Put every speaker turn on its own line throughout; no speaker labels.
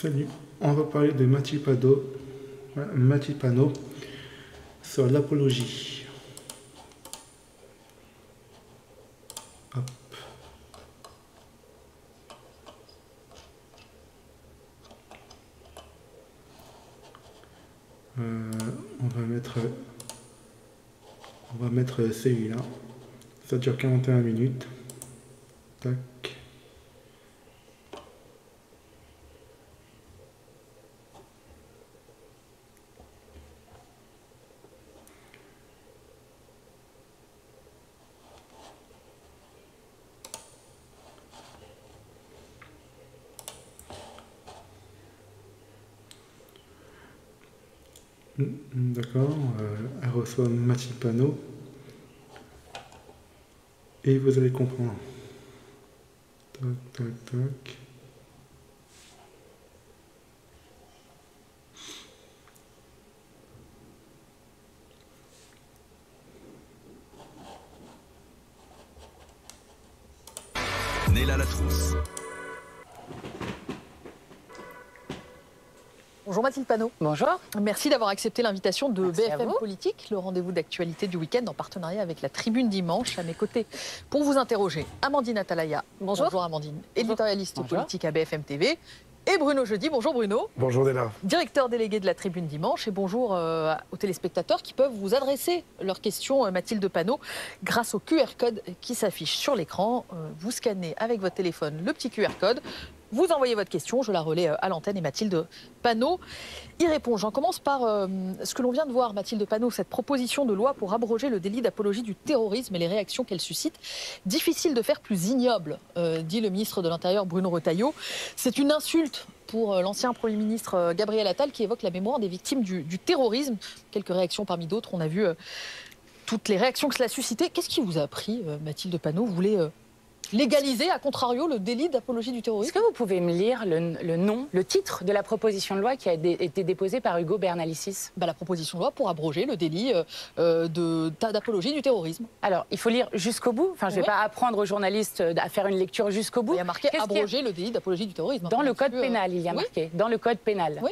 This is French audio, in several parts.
Salut, on va parler de Mathilde Panot sur l'apologie. Hop. On va mettre celui-là. Ça dure 41 minutes. Tac. D'accord, elle reçoit Mathilde Panot et vous allez comprendre. Tac, tac, tac.
Néla Latrousse.
Bonjour Mathilde Panot.
Bonjour.
Merci d'avoir accepté l'invitation de
Merci
BFM Politique, le rendez-vous d'actualité du week-end en partenariat avec la Tribune Dimanche. À mes côtés, pour vous interroger, Amandine Atalaya.
Bonjour.
Bonjour Amandine. Éditorialiste
Bonjour.
politique à BFM TV. Et Bruno Jeudi. Bonjour Bruno.
Bonjour Néla.
Directeur délégué de la Tribune Dimanche. Et bonjour aux téléspectateurs qui peuvent vous adresser leurs questions, Mathilde Panot, grâce au QR code qui s'affiche sur l'écran. Vous scannez avec votre téléphone le petit QR code. Vous envoyez votre question, je la relais à l'antenne et Mathilde Panot y répond. J'en commence par ce que l'on vient de voir, Mathilde Panot, cette proposition de loi pour abroger le délit d'apologie du terrorisme et les réactions qu'elle suscite. Difficile de faire plus ignoble, dit le ministre de l'Intérieur Bruno Retailleau. C'est une insulte pour l'ancien Premier ministre Gabriel Attal qui évoque la mémoire des victimes du terrorisme. Quelques réactions parmi d'autres, on a vu toutes les réactions que cela a suscité. Qu'est-ce qui vous a pris, Mathilde Panot? Vous voulez légaliser, à contrario, le délit d'apologie du terrorisme?
Est-ce que vous pouvez me lire le nom, le titre de la proposition de loi qui a été déposée par Hugo Bernalicis?
La proposition de loi pour abroger le délit d'apologie du terrorisme.
Alors, il faut lire jusqu'au bout. Enfin, je ne vais pas apprendre aux journalistes à faire une lecture jusqu'au bout.
Il y a marqué abroger le délit d'apologie du terrorisme.
Dans le code pénal, il y a marqué. Dans le code pénal.
Oui.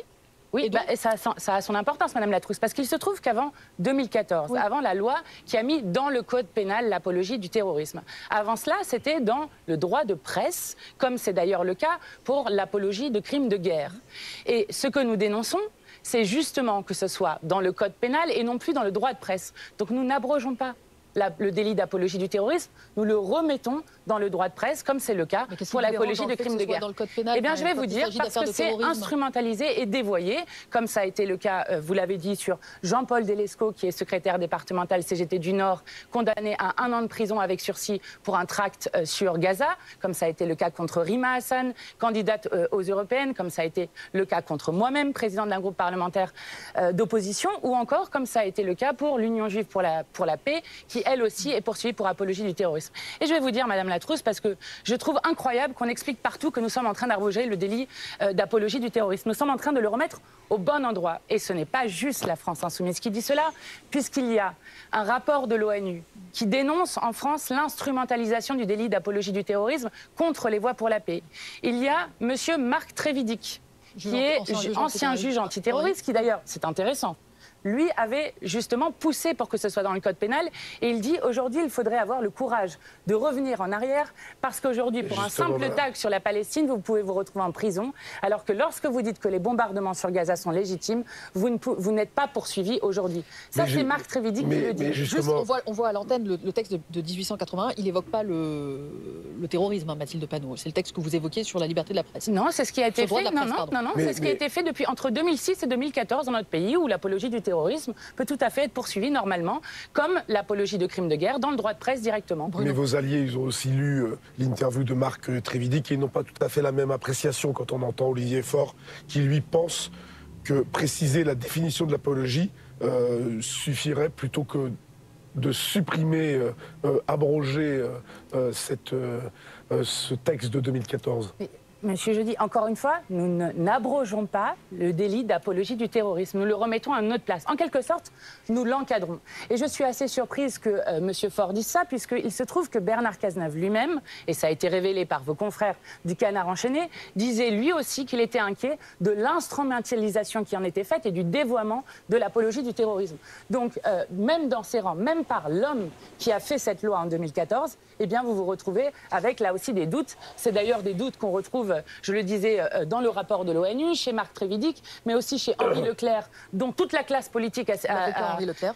Oui, ça a son importance, Madame Latrousse, parce qu'il se trouve qu'avant 2014, avant la loi qui a mis dans le code pénal l'apologie du terrorisme, avant cela, c'était dans le droit de presse, comme c'est d'ailleurs le cas pour l'apologie de crimes de guerre. Et ce que nous dénonçons, c'est justement que ce soit dans le code pénal et non plus dans le droit de presse. Donc nous n'abrogeons pas le délit d'apologie du terrorisme, nous le remettons dans le droit de presse, comme c'est le cas pour l'apologie de crimes de guerre. Eh bien, je vais vous dire, parce que c'est instrumentalisé et dévoyé, comme ça a été le cas, vous l'avez dit, sur Jean-Paul Delesco, qui est secrétaire départemental CGT du Nord, condamné à 1 an de prison avec sursis pour un tract sur Gaza, comme ça a été le cas contre Rima Hassan, candidate aux européennes, comme ça a été le cas contre moi-même, présidente d'un groupe parlementaire d'opposition, ou encore, comme ça a été le cas pour l'Union juive pour la paix, qui elle aussi est poursuivie pour apologie du terrorisme. Et je vais vous dire, Madame Latrousse, parce que je trouve incroyable qu'on explique partout que nous sommes en train d'abroger le délit d'apologie du terrorisme. Nous sommes en train de le remettre au bon endroit. Et ce n'est pas juste la France insoumise qui dit cela, puisqu'il y a un rapport de l'ONU qui dénonce en France l'instrumentalisation du délit d'apologie du terrorisme contre les voix pour la paix. Il y a Monsieur Marc Trévidic, qui est ancien juge antiterroriste, qui d'ailleurs, c'est intéressant, lui avait justement poussé pour que ce soit dans le code pénal. Et il dit aujourd'hui, il faudrait avoir le courage de revenir en arrière parce qu'aujourd'hui, pour un simple tag sur la Palestine, vous pouvez vous retrouver en prison. Alors que lorsque vous dites que les bombardements sur Gaza sont légitimes, vous n'êtes pas poursuivi aujourd'hui. Ça, c'est Marc Trévidic qui le dit.
Juste, on voit à l'antenne le texte de 1881. Il n'évoque pas le terrorisme, Mathilde Panot. C'est le texte que vous évoquiez sur la liberté de la presse.
Non, c'est ce qui a été fait. Non, c'est ce qui a été fait depuis entre 2006 et 2014 dans notre pays, où l'apologie du terrorisme peut tout à fait être poursuivi normalement, comme l'apologie de crimes de guerre dans le droit de presse directement.
Mais vos alliés, ils ont aussi lu l'interview de Marc Trévidic et ils n'ont pas tout à fait la même appréciation quand on entend Olivier Faure qui lui pense que préciser la définition de l'apologie suffirait plutôt que de supprimer, abroger ce texte de 2014.
Monsieur Jeudi, encore une fois, nous n'abrogeons pas le délit d'apologie du terrorisme. Nous le remettons à une autre place. En quelque sorte, nous l'encadrons. Et je suis assez surprise que M. Faure dise ça, puisqu'il se trouve que Bernard Cazeneuve lui-même, et ça a été révélé par vos confrères du Canard enchaîné, disait lui aussi qu'il était inquiet de l'instrumentalisation qui en était faite et du dévoiement de l'apologie du terrorisme. Donc, même dans ses rangs, même par l'homme qui a fait cette loi en 2014, eh bien, vous vous retrouvez avec là aussi des doutes. C'est d'ailleurs des doutes qu'on retrouve, je le disais, dans le rapport de l'ONU, chez Marc Trévidic, mais aussi chez Henri Leclerc, dont toute la classe politique a...
Henri Leclerc.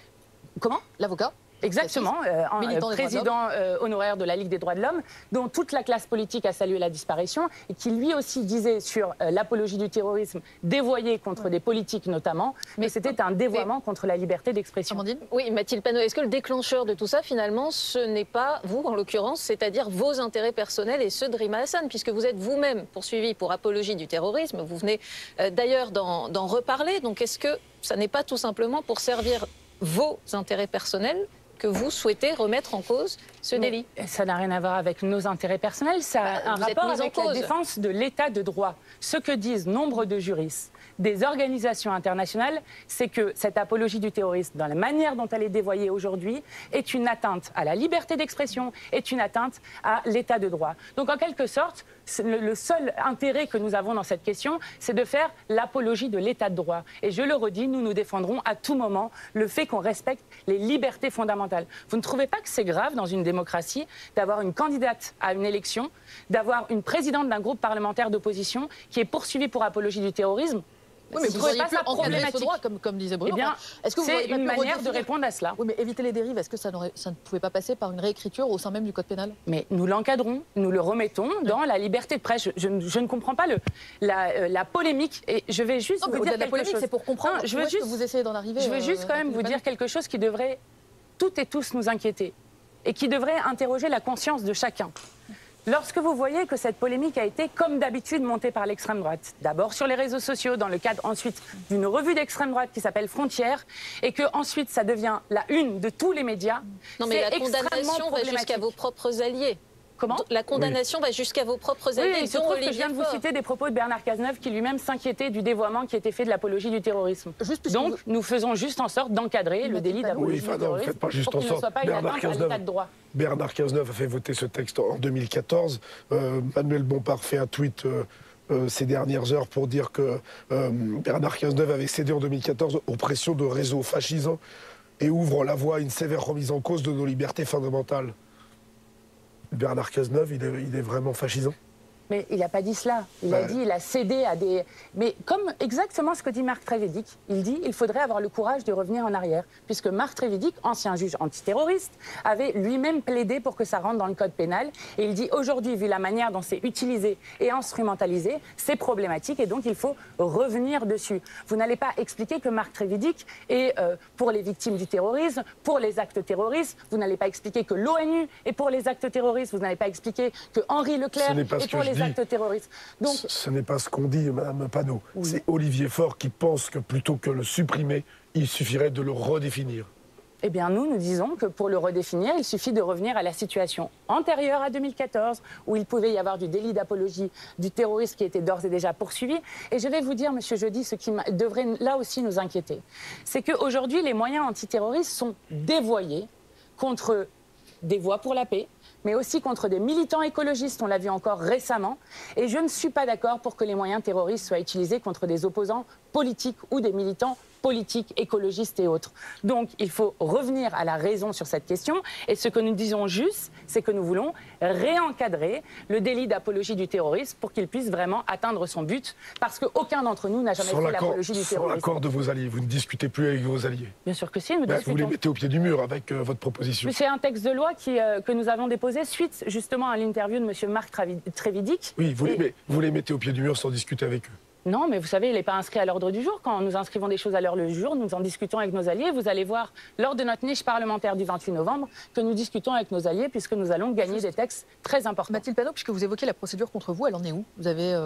Comment?
L'avocat.
Exactement, président honoraire de la Ligue des droits de l'homme, dont toute la classe politique a salué la disparition, et qui lui aussi disait sur l'apologie du terrorisme dévoyée contre des politiques notamment, mais c'était un dévoiement contre la liberté d'expression.
Oui, Mathilde Panot, est-ce que le déclencheur de tout ça, finalement, ce n'est pas vous, en l'occurrence, c'est-à-dire vos intérêts personnels et ceux de Rima Hassan, puisque vous êtes vous-même poursuivi pour apologie du terrorisme, vous venez d'ailleurs d'en reparler, donc est-ce que ça n'est pas tout simplement pour servir vos intérêts personnels que vous souhaitez remettre en cause ce délit?
Ça n'a rien à voir avec nos intérêts personnels, ça a un rapport avec la défense de l'état de droit. Ce que disent nombre de juristes, des organisations internationales, c'est que cette apologie du terrorisme, dans la manière dont elle est dévoyée aujourd'hui, est une atteinte à la liberté d'expression, est une atteinte à l'état de droit. Donc en quelque sorte, le seul intérêt que nous avons dans cette question, c'est de faire l'apologie de l'état de droit. Et je le redis, nous nous défendrons à tout moment le fait qu'on respecte les libertés fondamentales. Vous ne trouvez pas que c'est grave dans une démocratie d'avoir une candidate à une élection, d'avoir une présidente d'un groupe parlementaire d'opposition qui est poursuivie pour apologie du terrorisme?
Oui, mais vous
trouvez
pas
pas ça problématique?
ce droit, comme disait Bruno.
Eh bien, c'est une manière de répondre à cela.
Oui, mais éviter les dérives, est-ce que ça ne pouvait pas passer par une réécriture au sein même du Code pénal?
Mais nous l'encadrons, nous le remettons dans la liberté de presse. Je ne comprends pas la polémique. Et je vais juste vous dire quelque chose.
C'est pour comprendre où est-ce que vous essayez d'en arriver.
Je veux juste quand même vous dire quelque chose qui devrait toutes et tous nous inquiéter et qui devrait interroger la conscience de chacun. Lorsque vous voyez que cette polémique a été, comme d'habitude, montée par l'extrême droite, d'abord sur les réseaux sociaux, dans le cadre ensuite d'une revue d'extrême droite qui s'appelle Frontières, et que ensuite ça devient la une de tous les médias,
non, mais la condamnation va jusqu'à vos propres alliés.
Comment?
La condamnation va jusqu'à vos propres alliés.
Oui, il se trouve que je viens de vous citer des propos de Bernard Cazeneuve qui lui-même s'inquiétait du dévoiement qui était fait de l'apologie du terrorisme. Donc nous faisons juste en sorte d'encadrer le délit d'apologie du terrorisme.
Faites pas juste en sorte. Bernard Cazeneuve a fait voter ce texte en 2014. Manuel Bompard fait un tweet ces dernières heures pour dire que Bernard Cazeneuve avait cédé en 2014 aux pressions de réseaux fascisants et ouvre la voie à une sévère remise en cause de nos libertés fondamentales. Bernard Cazeneuve, il est vraiment fascisant?
Mais il n'a pas dit cela. Il a dit il a cédé à des... Mais comme exactement ce que dit Marc Trévidic, il dit il faudrait avoir le courage de revenir en arrière. Puisque Marc Trévidic, ancien juge antiterroriste, avait lui-même plaidé pour que ça rentre dans le code pénal. Et il dit aujourd'hui, vu la manière dont c'est utilisé et instrumentalisé, c'est problématique et donc il faut revenir dessus. Vous n'allez pas expliquer que Marc Trévidic est pour les victimes du terrorisme, pour les actes terroristes. Vous n'allez pas expliquer que l'ONU est pour les actes terroristes. Vous n'allez pas expliquer que Henri Leclerc est pour les actes terroristes. Donc,
ce n'est pas ce qu'on dit, Madame Panot. Oui. C'est Olivier Faure qui pense que plutôt que le supprimer, il suffirait de le redéfinir.
Eh bien, nous disons que pour le redéfinir, il suffit de revenir à la situation antérieure à 2014, où il pouvait y avoir du délit d'apologie du terrorisme qui était d'ores et déjà poursuivi. Et je vais vous dire, Monsieur Jeudi, ce qui devrait là aussi nous inquiéter, c'est qu'aujourd'hui, les moyens antiterroristes sont dévoyés contre des voix pour la paix, mais aussi contre des militants écologistes, on l'a vu encore récemment. Et je ne suis pas d'accord pour que les moyens terroristes soient utilisés contre des opposants politiques ou des militants politiques, écologistes et autres. Donc il faut revenir à la raison sur cette question. Et ce que nous disons juste, c'est que nous voulons réencadrer le délit d'apologie du terrorisme pour qu'il puisse vraiment atteindre son but. Parce qu'aucun d'entre nous n'a jamais fait l'apologie du terrorisme.
Sans l'accord de vos alliés, vous ne discutez plus avec vos alliés?
Bien sûr que si, nous discutons.
Vous les mettez au pied du mur avec votre proposition.
C'est un texte de loi que nous avons déposé suite justement à l'interview de M. Marc Trévidic.
Oui, vous les mettez au pied du mur sans discuter avec eux.
Non, mais vous savez, il n'est pas inscrit à l'ordre du jour. Quand nous inscrivons des choses à l'ordre du jour, nous en discutons avec nos alliés. Vous allez voir, lors de notre niche parlementaire du 28 novembre, que nous discutons avec nos alliés, puisque nous allons gagner des textes très importants.
Mathilde Panot, puisque vous évoquez la procédure contre vous, elle en est où? Vous avez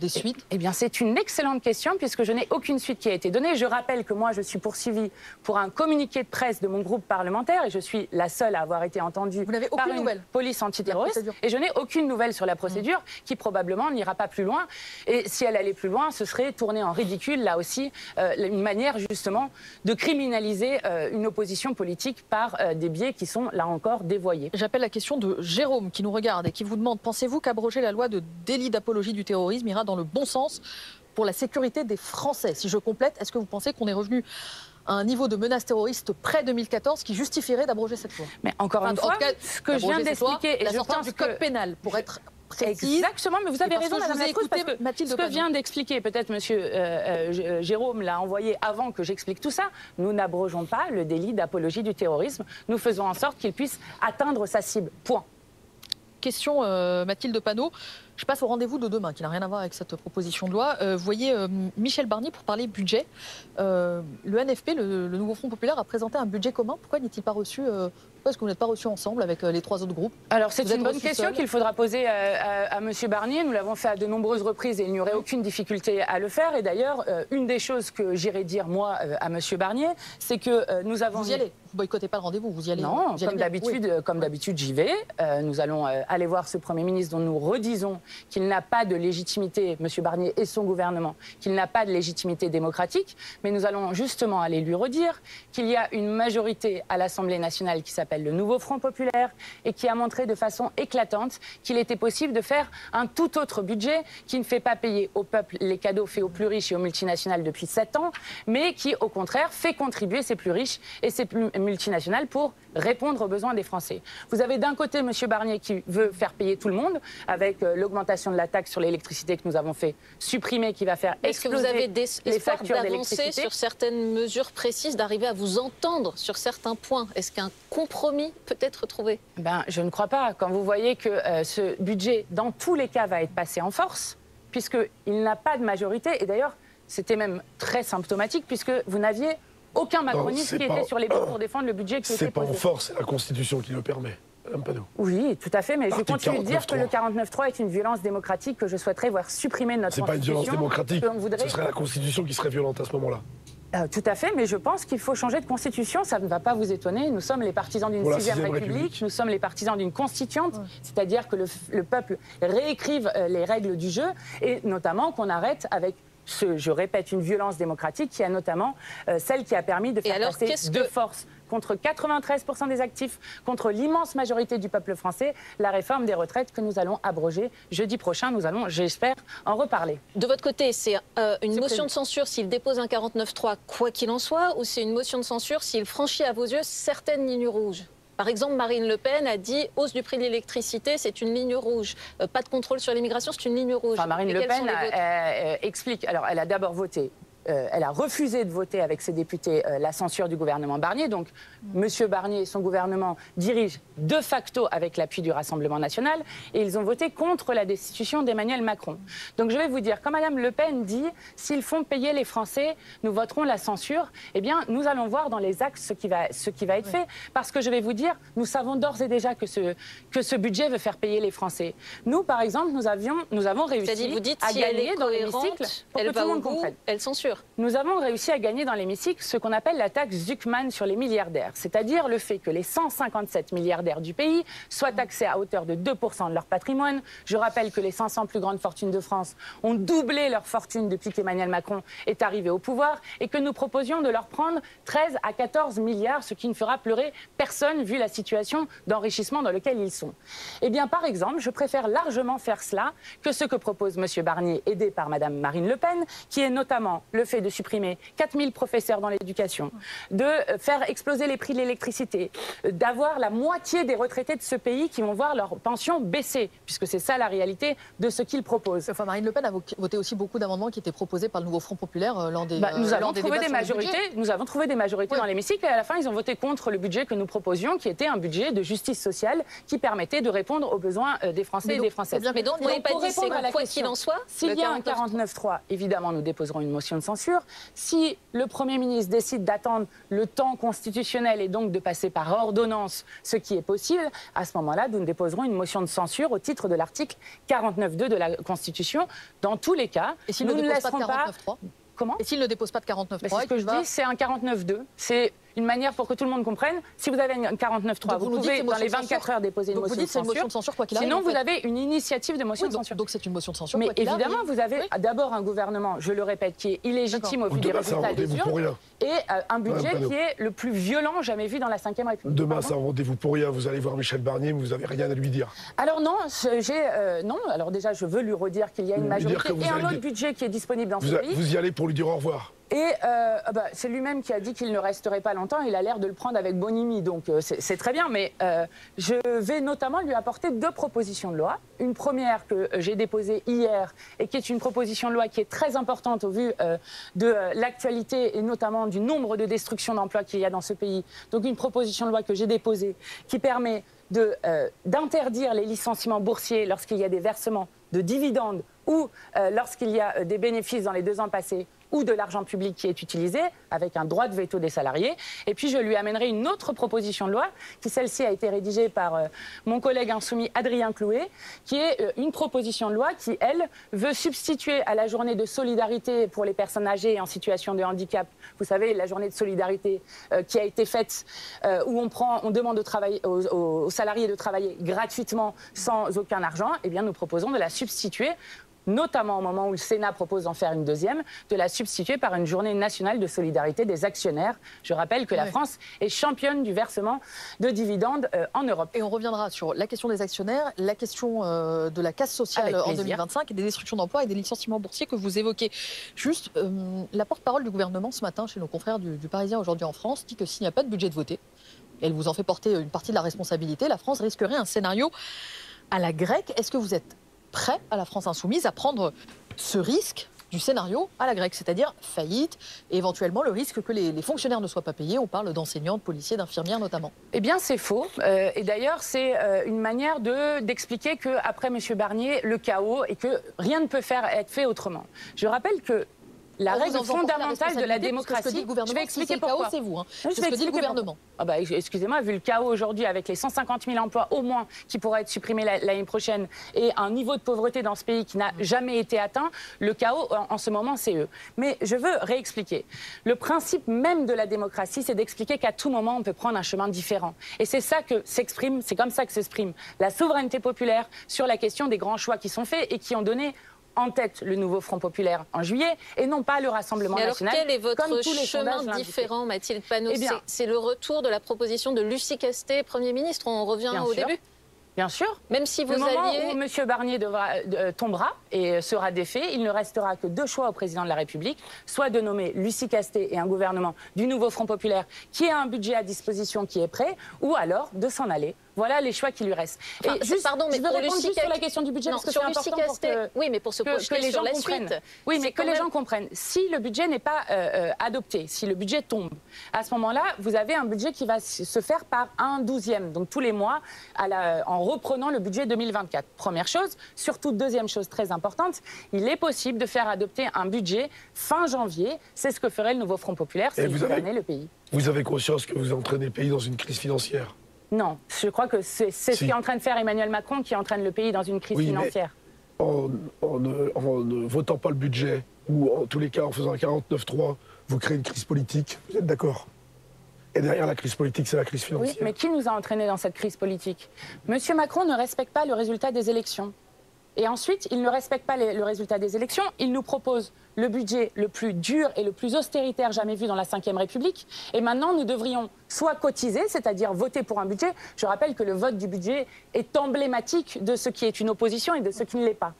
des suites?
Eh bien, c'est une excellente question, puisque je n'ai aucune suite qui a été donnée. Je rappelle que moi, je suis poursuivie pour un communiqué de presse de mon groupe parlementaire, et je suis la seule à avoir été entendue par une police antiterroriste. Et je n'ai aucune nouvelle sur la procédure, qui probablement n'ira pas plus loin. Et si elle allait plus loin, ce serait tourner en ridicule, là aussi, une manière justement de criminaliser une opposition politique par des biais qui sont, là encore, dévoyés.
J'appelle la question de Jérôme qui nous regarde et qui vous demande: pensez-vous qu'abroger la loi de délit d'apologie du terrorisme ira dans le bon sens pour la sécurité des Français? Si je complète, est-ce que vous pensez qu'on est revenu à un niveau de menace terroriste pré-2014 qui justifierait d'abroger cette loi?
Mais encore une fois, ce que je viens d'expliquer,
et je pense du code pénal, pour être précise.
Exactement, mais vous avez raison, Madame la Trousse, parce que
Mathilde
ce que vient d'expliquer, peut-être Monsieur Jérôme l'a envoyé avant que j'explique tout ça, nous n'abrogeons pas le délit d'apologie du terrorisme, nous faisons en sorte qu'il puisse atteindre sa cible, point.
Question Mathilde Panot. Je passe au rendez-vous de demain, qui n'a rien à voir avec cette proposition de loi. Vous voyez, Michel Barnier, pour parler budget, le NFP, le Nouveau Front Populaire, a présenté un budget commun. Pourquoi n'est-il pas reçu pourquoi est-ce que vous n'êtes pas reçu ensemble avec les trois autres groupes?
Alors c'est une bonne question qu'il faudra poser à M. Barnier. Nous l'avons fait à de nombreuses reprises et il n'y aurait aucune difficulté à le faire. Et d'ailleurs, une des choses que j'irai dire, moi, à M. Barnier, c'est que nous avons...
Vous y allez? Vous boycottez pas le rendez-vous, vous y allez?
Non,
vous y allez
comme d'habitude, j'y vais. Nous allons aller voir ce Premier ministre dont nous redisons qu'il n'a pas de légitimité, M. Barnier et son gouvernement, qu'il n'a pas de légitimité démocratique. Mais nous allons justement aller lui redire qu'il y a une majorité à l'Assemblée nationale qui s'appelle le Nouveau Front Populaire et qui a montré de façon éclatante qu'il était possible de faire un tout autre budget qui ne fait pas payer au peuple les cadeaux faits aux plus riches et aux multinationales depuis 7 ans, mais qui, au contraire, fait contribuer ces plus riches et ces plus multinationales pour répondre aux besoins des Français. Vous avez d'un côté M. Barnier qui veut faire payer tout le monde avec l'augmentation de la taxe sur l'électricité que nous avons fait supprimer, qui va faire exploser
les factures d'électricité. Est-ce que vous avez espoir d'avancer sur certaines mesures précises, d'arriver à vous entendre sur certains points? Est-ce qu'un compromis peut être trouvé?
Je ne crois pas. Quand vous voyez que ce budget, dans tous les cas, va être passé en force, puisqu'il n'a pas de majorité, et d'ailleurs, c'était même très symptomatique, puisque vous n'aviez aucun macroniste qui était sur les bancs pour défendre le budget qui était posé.
C'est pas en force, c'est la Constitution qui le permet. Madame Panot.
Oui, tout à fait, mais je continue de dire que le 49.3 est une violence démocratique que je souhaiterais voir supprimer de notre Constitution.
C'est pas une violence démocratique, ce serait la Constitution qui serait violente à ce moment-là.
Tout à fait, mais je pense qu'il faut changer de constitution. Ça ne va pas vous étonner. Nous sommes les partisans d'une 6e République. Nous sommes les partisans d'une constituante, c'est-à-dire que le peuple réécrive les règles du jeu et notamment qu'on arrête avec je répète, une violence démocratique qui a notamment celle qui a permis de faire passer de force contre 93% des actifs, contre l'immense majorité du peuple français, la réforme des retraites que nous allons abroger jeudi prochain. Nous allons, j'espère, en reparler.
De votre côté, c'est une motion de censure s'il dépose un 49.3, quoi qu'il en soit, ou c'est une motion de censure s'il franchit à vos yeux certaines lignes rouges? Par exemple, Marine Le Pen a dit hausse du prix de l'électricité, c'est une ligne rouge. Pas de contrôle sur l'immigration, c'est une ligne rouge.
Marine Le Pen explique. Alors, elle a d'abord voté. Elle a refusé de voter avec ses députés la censure du gouvernement Barnier. Donc, M. Barnier et son gouvernement dirigent de facto avec l'appui du Rassemblement national et ils ont voté contre la destitution d'Emmanuel Macron. Donc, je vais vous dire, quand Mme Le Pen dit « s'ils font payer les Français, nous voterons la censure », eh bien, nous allons voir dans les axes ce qui va être fait. Parce que je vais vous dire, nous savons d'ores et déjà que ce budget veut faire payer les Français. Nous, par exemple, nous avons réussi à gagner dans l'hémicycle pour que tout le monde comprenne.
Elle censure.
Nous avons réussi à gagner dans l'hémicycle ce qu'on appelle la taxe Zuckman sur les milliardaires, c'est-à-dire le fait que les 157 milliardaires du pays soient taxés à hauteur de 2% de leur patrimoine. Je rappelle que les 500 plus grandes fortunes de France ont doublé leur fortune depuis qu'Emmanuel Macron est arrivé au pouvoir et que nous proposions de leur prendre 13 à 14 milliards, ce qui ne fera pleurer personne vu la situation d'enrichissement dans laquelle ils sont. Eh bien, par exemple, je préfère largement faire cela que ce que propose M. Barnier, aidé par Mme Marine Le Pen, qui est notamment le fait de supprimer 4000 professeurs dans l'éducation, de faire exploser les prix de l'électricité, d'avoir la moitié des retraités de ce pays qui vont voir leur pension baisser, puisque c'est ça la réalité de ce qu'ils proposent.
Enfin, Marine Le Pen a voté aussi beaucoup d'amendements qui étaient proposés par le nouveau Front populaire lors des
nous avons
lors des
trouvé
débats
des
sur le
majorités.
budget.
Nous avons trouvé des majorités dans l'hémicycle et à la fin, ils ont voté contre le budget que nous proposions, qui était un budget de justice sociale qui permettait de répondre aux besoins des Français et des Françaises.
Mais donc, vous n'avez pas dit c'est quoi qu'il en soit.
S'il y a un 49.3, évidemment, nous déposerons une motion de censure. Si le Premier ministre décide d'attendre le temps constitutionnel et donc de passer par ordonnance, ce qui est possible, à ce moment-là, nous déposerons une motion de censure au titre de l'article 49.2 de la Constitution. Dans tous les cas,
et s'il
nous
ne
ne
laisserons pas...
Comment?
Et s'il ne dépose pas de 49.3,
c'est ce que je dis, c'est un 49.2. C'est une manière pour que tout le monde comprenne. Si vous avez un 49.3, vous pouvez dans les 24 heures déposer une motion de censure.
Une motion de censure quoi qu'il arrive.
Sinon, vous avez une initiative de motion de censure.
Donc c'est une motion de censure.
Mais évidemment, vous avez d'abord un gouvernement, je le répète, qui est illégitime au vu des résultats des urnes, et un budget qui est le plus violent jamais vu dans la Ve République.
Demain, c'est un rendez-vous pour rien. Vous allez voir Michel Barnier, mais vous n'avez rien à lui dire.
Alors non, non. Alors déjà, je veux lui redire qu'il y a une majorité et un autre budget qui est disponible dans ce pays.
Vous y allez pour lui dire au revoir.
Et c'est lui-même qui a dit qu'il ne resterait pas longtemps. Il a l'air de le prendre avec bonhomie, donc c'est très bien. Mais je vais notamment lui apporter 2 propositions de loi. Une première que j'ai déposée hier et qui est une proposition de loi qui est très importante au vu de l'actualité et notamment du nombre de destructions d'emplois qu'il y a dans ce pays. Donc une proposition de loi que j'ai déposée qui permet d'interdire les licenciements boursiers lorsqu'il y a des versements de dividendes ou lorsqu'il y a des bénéfices dans les 2 ans passés ou de l'argent public qui est utilisé, avec un droit de veto des salariés. Et puis je lui amènerai une autre proposition de loi, qui celle-ci a été rédigée par mon collègue insoumis Adrien Clouet, qui est une proposition de loi qui, elle, veut substituer à la journée de solidarité pour les personnes âgées et en situation de handicap, vous savez, la journée de solidarité qui a été faite, où on demande aux salariés de travailler gratuitement sans aucun argent, eh bien nous proposons de la substituer, notamment au moment où le Sénat propose d'en faire une deuxième, de la substituer par une journée nationale de solidarité des actionnaires. Je rappelle que la France est championne du versement de dividendes en Europe.
Et on reviendra sur la question des actionnaires, la question de la casse sociale en 2025 et des destructions d'emplois et des licenciements boursiers que vous évoquez. Juste, la porte-parole du gouvernement ce matin chez nos confrères du Parisien aujourd'hui en France dit que s'il n'y a pas de budget de voté, et elle vous en fait porter une partie de la responsabilité, la France risquerait un scénario à la grecque. Est-ce que vous êtes prêt à la France insoumise à prendre ce risque du scénario à la grecque, c'est-à-dire faillite et éventuellement le risque que les fonctionnaires ne soient pas payés? On parle d'enseignants, de policiers, d'infirmières notamment.
Eh bien, c'est faux. Et d'ailleurs, c'est une manière d'expliquer qu'après M. Barnier, le chaos et que rien ne peut être fait autrement. Je rappelle que la règle fondamentale de la démocratie,
je vais expliquer pourquoi. C'est vous, c'est ce que dit le gouvernement.
Excusez-moi, vu le chaos aujourd'hui avec les 150 000 emplois au moins qui pourraient être supprimés l'année prochaine et un niveau de pauvreté dans ce pays qui n'a jamais été atteint, le chaos en ce moment c'est eux. Mais je veux réexpliquer. Le principe même de la démocratie, c'est d'expliquer qu'à tout moment on peut prendre un chemin différent. Et c'est ça que s'exprime, c'est comme ça que s'exprime la souveraineté populaire sur la question des grands choix qui sont faits et qui ont donné en tête le nouveau Front populaire en juillet et non pas le Rassemblement national.
Alors quel est votre chemin différent, Mathilde Panot? C'est le retour de la proposition de Lucie Castet, Premier ministre. On revient au début.
Bien sûr.
Même si vous
le moment
alliez...
où M. Barnier tombera et sera défait, il ne restera que 2 choix au président de la République, soit de nommer Lucie Castet et un gouvernement du nouveau Front populaire qui a un budget à disposition qui est prêt, ou alors de s'en aller. Voilà les choix qui lui restent.
Enfin, pardon, mais
je veux répondre juste sur la question du budget, parce que c'est important pour
oui, mais pour se projeter
les gens
sur la
comprennent.
suite.
Oui, mais que les gens comprennent. Si le budget n'est pas adopté, si le budget tombe, à ce moment-là, vous avez un budget qui va se faire par 1/12e, donc tous les mois, en reprenant le budget 2024. Première chose. Surtout, deuxième chose très importante, il est possible de faire adopter un budget fin janvier. C'est ce que ferait le nouveau Front populaire s'il gouvernait le pays.
Vous avez conscience que vous entraînez le pays dans une crise financière?
Non, je crois que c'est ce qu'est en train de faire Emmanuel Macron qui entraîne le pays dans une crise financière.
En ne votant pas le budget, ou en tous les cas en faisant un 49.3, vous créez une crise politique, vous êtes d'accord? Et derrière la crise politique, c'est la crise financière.
Oui, mais qui nous a entraînés dans cette crise politique? Monsieur Macron ne respecte pas le résultat des élections. Et ensuite, il ne respecte pas le résultat des élections. Il nous propose le budget le plus dur et le plus austéritaire jamais vu dans la Ve République. Et maintenant, nous devrions soit cotiser, c'est-à-dire voter pour un budget. Je rappelle que le vote du budget est emblématique de ce qui est une opposition et de ce qui ne l'est pas.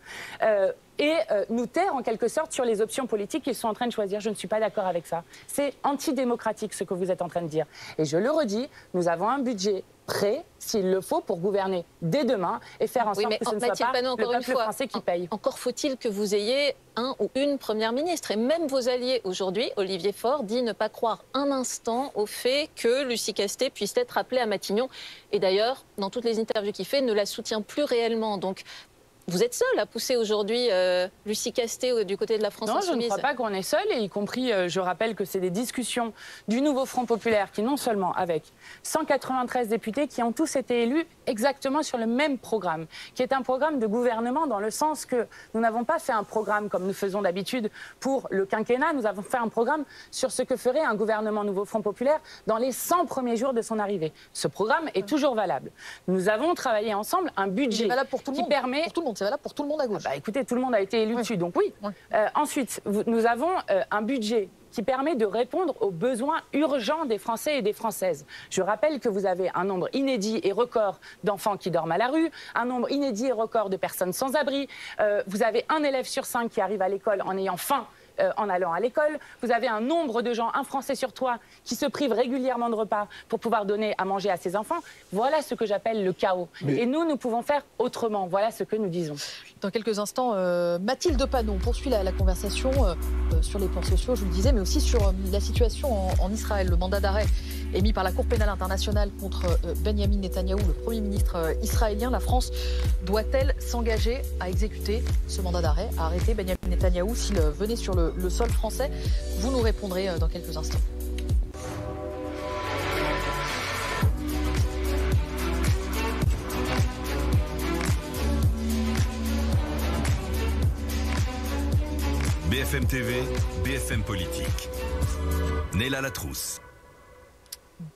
Nous taire en quelque sorte sur les options politiques qu'ils sont en train de choisir. Je ne suis pas d'accord avec ça. C'est antidémocratique ce que vous êtes en train de dire. Et je le redis, nous avons un budget prêt, s'il le faut, pour gouverner dès demain et faire en sorte que ce ne soit pas le peuple français qui paye.
Encore faut-il que vous ayez un ou une première ministre. Et même vos alliés aujourd'hui, Olivier Faure, dit ne pas croire un instant au fait que Lucie Castet puisse être appelée à Matignon. Et d'ailleurs, dans toutes les interviews qu'il fait, ne la soutient plus réellement. Donc, vous êtes seul à pousser aujourd'hui Lucie Castet du côté de la France Insoumise.
Non, je ne crois pas qu'on est seul, et y compris, je rappelle que c'est des discussions du nouveau Front Populaire qui, non seulement avec 193 députés qui ont tous été élus exactement sur le même programme, qui est un programme de gouvernement dans le sens que nous n'avons pas fait un programme comme nous faisons d'habitude pour le quinquennat, nous avons fait un programme sur ce que ferait un gouvernement nouveau Front Populaire dans les 100 premiers jours de son arrivée. Ce programme est toujours valable. Nous avons travaillé ensemble un budget qui permet...
Pour tout le monde. C'est valable pour tout le monde à gauche.
Écoutez, tout le monde a été élu dessus, donc oui. Ensuite, nous avons un budget qui permet de répondre aux besoins urgents des Français et des Françaises. Je rappelle que vous avez un nombre inédit et record d'enfants qui dorment à la rue, un nombre inédit et record de personnes sans abri. Vous avez un élève sur 5 qui arrive à l'école en ayant faim en allant à l'école. Vous avez un nombre de gens, un Français sur 3, qui se privent régulièrement de repas pour pouvoir donner à manger à ses enfants. Voilà ce que j'appelle le chaos. Et nous pouvons faire autrement. Voilà ce que nous disons.
Dans quelques instants, Mathilde Panot poursuit la conversation sur les plans sociaux, je vous le disais, mais aussi sur la situation en Israël. Le mandat d'arrêt émis par la Cour pénale internationale contre Benyamin Netanyahou, le Premier ministre israélien. La France doit-elle s'engager à exécuter ce mandat d'arrêt, à arrêter Benyamin Netanyahou s'il venait sur le sol français? Vous nous répondrez dans quelques instants.
BFM TV, BFM Politique. Néla Latrousse.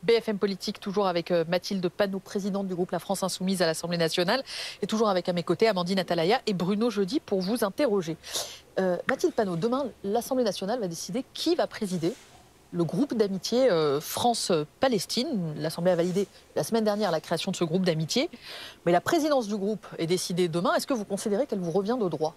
BFM Politique, toujours avec Mathilde Panot, présidente du groupe La France Insoumise à l'Assemblée nationale, et toujours avec à mes côtés Amandine Atalaya et Bruno Jeudi pour vous interroger. Mathilde Panot, demain, l'Assemblée nationale va décider qui va présider le groupe d'amitié France-Palestine. L'Assemblée a validé la semaine dernière la création de ce groupe d'amitié, mais la présidence du groupe est décidée demain. Est-ce que vous considérez qu'elle vous revient de droit ?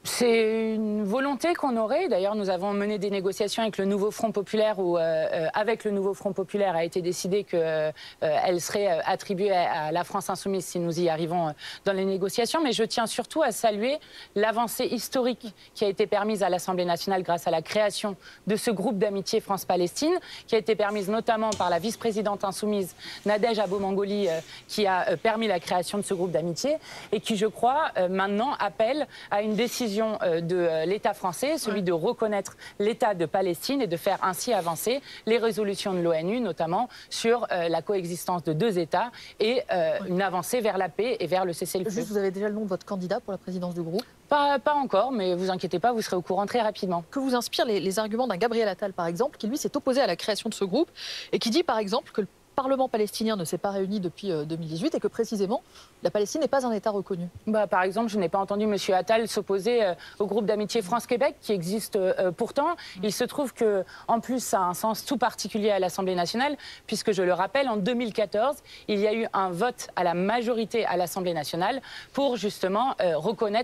C'est une volonté qu'on aurait. D'ailleurs, nous avons mené des négociations avec le nouveau Front Populaire où, avec le nouveau Front Populaire, a été décidé qu'elle serait attribuée à la France Insoumise si nous y arrivons dans les négociations. Mais je tiens surtout à saluer l'avancée historique qui a été permise à l'Assemblée nationale grâce à la création de ce groupe d'amitié France-Palestine, qui a été permise notamment par la vice-présidente insoumise Nadège Abou-Mangoli, qui a permis la création de ce groupe d'amitié et qui, je crois, maintenant appelle à une décision de l'État français, celui de reconnaître l'État de Palestine et de faire ainsi avancer les résolutions de l'ONU, notamment sur la coexistence de deux États et une avancée vers la paix et vers le cessez-le-feu.
Juste, vous avez déjà le nom de votre candidat pour la présidence du groupe ?
Pas encore, mais vous inquiétez pas, vous serez au courant très rapidement.
Que vous inspirent les arguments d'un Gabriel Attal, par exemple, qui lui s'est opposé à la création de ce groupe et qui dit, par exemple, que le Parlement palestinien ne s'est pas réuni depuis 2018 et que précisément la Palestine n'est pas un État reconnu.
Par exemple, je n'ai pas entendu M. Attal s'opposer au groupe d'amitié France-Québec qui existe pourtant. Il se trouve que, en plus, ça a un sens tout particulier à l'Assemblée nationale puisque, je le rappelle, en 2014, il y a eu un vote à la majorité à l'Assemblée nationale pour justement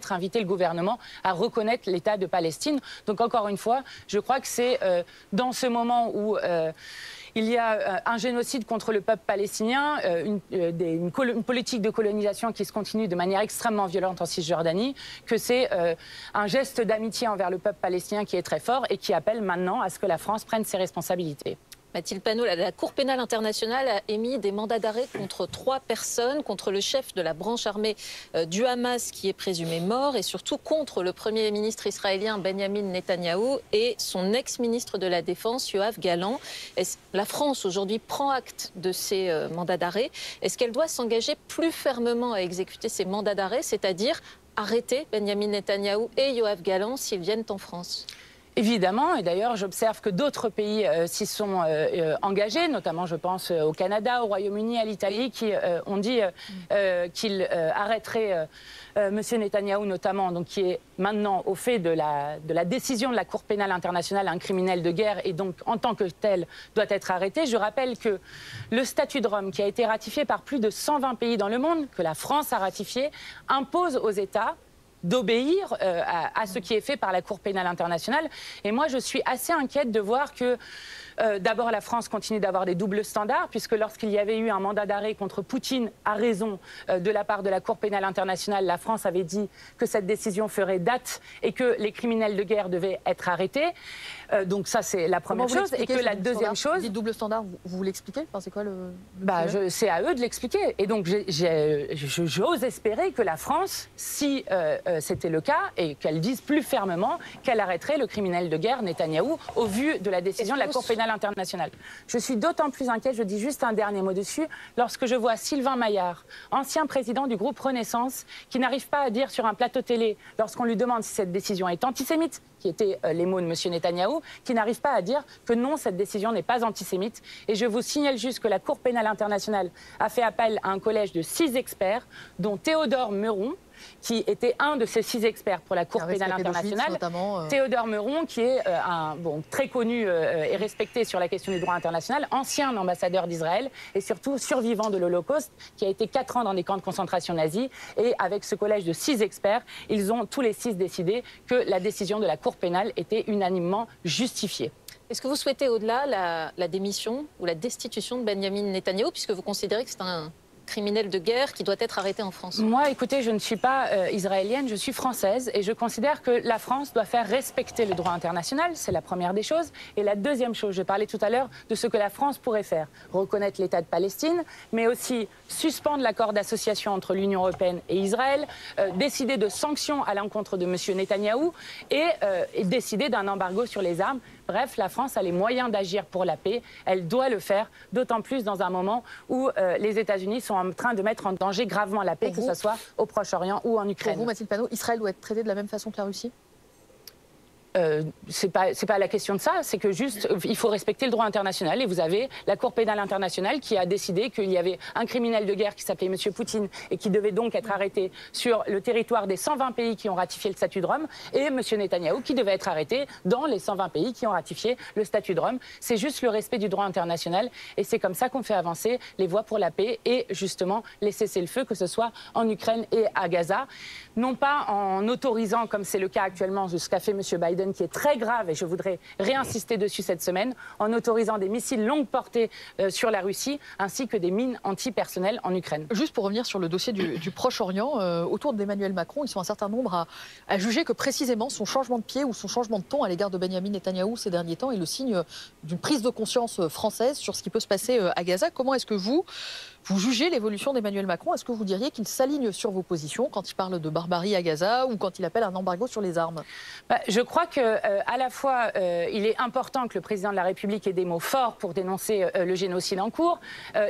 inviter le gouvernement à reconnaître l'État de Palestine. Donc, encore une fois, je crois que c'est dans ce moment où il y a un génocide contre le peuple palestinien, une politique de colonisation qui se continue de manière extrêmement violente en Cisjordanie, que c'est un geste d'amitié envers le peuple palestinien qui est très fort et qui appelle maintenant à ce que la France prenne ses responsabilités.
Mathilde Panot, la Cour pénale internationale a émis des mandats d'arrêt contre 3 personnes, contre le chef de la branche armée du Hamas qui est présumé mort et surtout contre le Premier ministre israélien Benyamin Netanyahou et son ex-ministre de la Défense Yoav Gallant. La France aujourd'hui prend acte de ces mandats d'arrêt. Est-ce qu'elle doit s'engager plus fermement à exécuter ces mandats d'arrêt, c'est-à-dire arrêter Benyamin Netanyahou et Yoav Gallant s'ils viennent en France ?
Évidemment, et d'ailleurs j'observe que d'autres pays s'y sont engagés, notamment je pense au Canada, au Royaume-Uni, à l'Italie, qui ont dit qu'ils arrêteraient M. Netanyahou notamment, donc qui est maintenant au fait de la décision de la Cour pénale internationale, un criminel de guerre, et donc en tant que tel doit être arrêté. Je rappelle que le statut de Rome, qui a été ratifié par plus de 120 pays dans le monde, que la France a ratifié, impose aux États d'obéir à ce qui est fait par la Cour pénale internationale. Et moi, je suis assez inquiète de voir que, d'abord, la France continue d'avoir des doubles standards, puisque lorsqu'il y avait eu un mandat d'arrêt contre Poutine, à raison de la part de la Cour pénale internationale, la France avait dit que cette décision ferait date et que les criminels de guerre devaient être arrêtés. Donc ça, c'est la première chose. Et que la deuxième chose...
Vous dites double standard, vous l'expliquez? Enfin, c'est quoi le
c'est à eux de l'expliquer. Et donc, j'ose espérer que la France, si c'était le cas, et qu'elle dise plus fermement qu'elle arrêterait le criminel de guerre Netanyahou au vu de la décision de la Cour pénale internationale. Je suis d'autant plus inquiète, je dis juste un dernier mot dessus, lorsque je vois Sylvain Maillard, ancien président du groupe Renaissance, qui n'arrive pas à dire sur un plateau télé, lorsqu'on lui demande si cette décision est antisémite, qui étaient les mots de M. Netanyahou, qui n'arrive pas à dire que non, cette décision n'est pas antisémite. Et je vous signale juste que la Cour pénale internationale a fait appel à un collège de 6 experts, dont Théodore Meron, qui était un de ces 6 experts pour la Cour pénale internationale. Théodore Meron, qui est très connu et respecté sur la question du droit international, ancien ambassadeur d'Israël et surtout survivant de l'Holocauste, qui a été 4 ans dans des camps de concentration nazis. Et avec ce collège de 6 experts, ils ont tous les 6 décidé que la décision de la Cour pénale était unanimement justifiée.
Est-ce que vous souhaitez au-delà la démission ou la destitution de Benyamin Netanyahou, puisque vous considérez que c'est un criminel de guerre qui doit être arrêté en France?
Moi, écoutez, je ne suis pas israélienne, je suis française et je considère que la France doit faire respecter le droit international, c'est la première des choses. Et la deuxième chose, je parlais tout à l'heure de ce que la France pourrait faire. Reconnaître l'État de Palestine, mais aussi suspendre l'accord d'association entre l'Union européenne et Israël, décider de sanctions à l'encontre de M. Netanyahou et décider d'un embargo sur les armes. Bref, la France a les moyens d'agir pour la paix. Elle doit le faire, d'autant plus dans un moment où les États-Unis sont en train de mettre en danger gravement la paix, que ce soit au Proche-Orient ou en Ukraine.
Pour vous, Mathilde Panot, Israël doit être traité de la même façon que la Russie?
C'est pas la question de ça, c'est que juste, il faut respecter le droit international. Et vous avez la Cour pénale internationale qui a décidé qu'il y avait un criminel de guerre qui s'appelait M. Poutine et qui devait donc être arrêté sur le territoire des 120 pays qui ont ratifié le statut de Rome, et M. Netanyahou qui devait être arrêté dans les 120 pays qui ont ratifié le statut de Rome. C'est juste le respect du droit international et c'est comme ça qu'on fait avancer les voies pour la paix et justement les cessez-le-feu, que ce soit en Ukraine et à Gaza. Non pas en autorisant, comme c'est le cas actuellement, ce qu'a fait M. Biden, qui est très grave, et je voudrais réinsister dessus cette semaine, en autorisant des missiles longue portée sur la Russie, ainsi que des mines antipersonnelles en Ukraine.
Juste pour revenir sur le dossier du Proche-Orient, autour d'Emmanuel Macron, ils sont un certain nombre à juger que précisément son changement de pied ou son changement de ton à l'égard de Benyamin Netanyahou ces derniers temps est le signe d'une prise de conscience française sur ce qui peut se passer à Gaza. Comment est-ce que vous jugez l'évolution d'Emmanuel Macron? Est-ce que vous diriez qu'il s'aligne sur vos positions quand il parle de barbarie à Gaza ou quand il appelle un embargo sur les armes?
Je crois qu'à la fois, il est important que le président de la République ait des mots forts pour dénoncer le génocide en cours,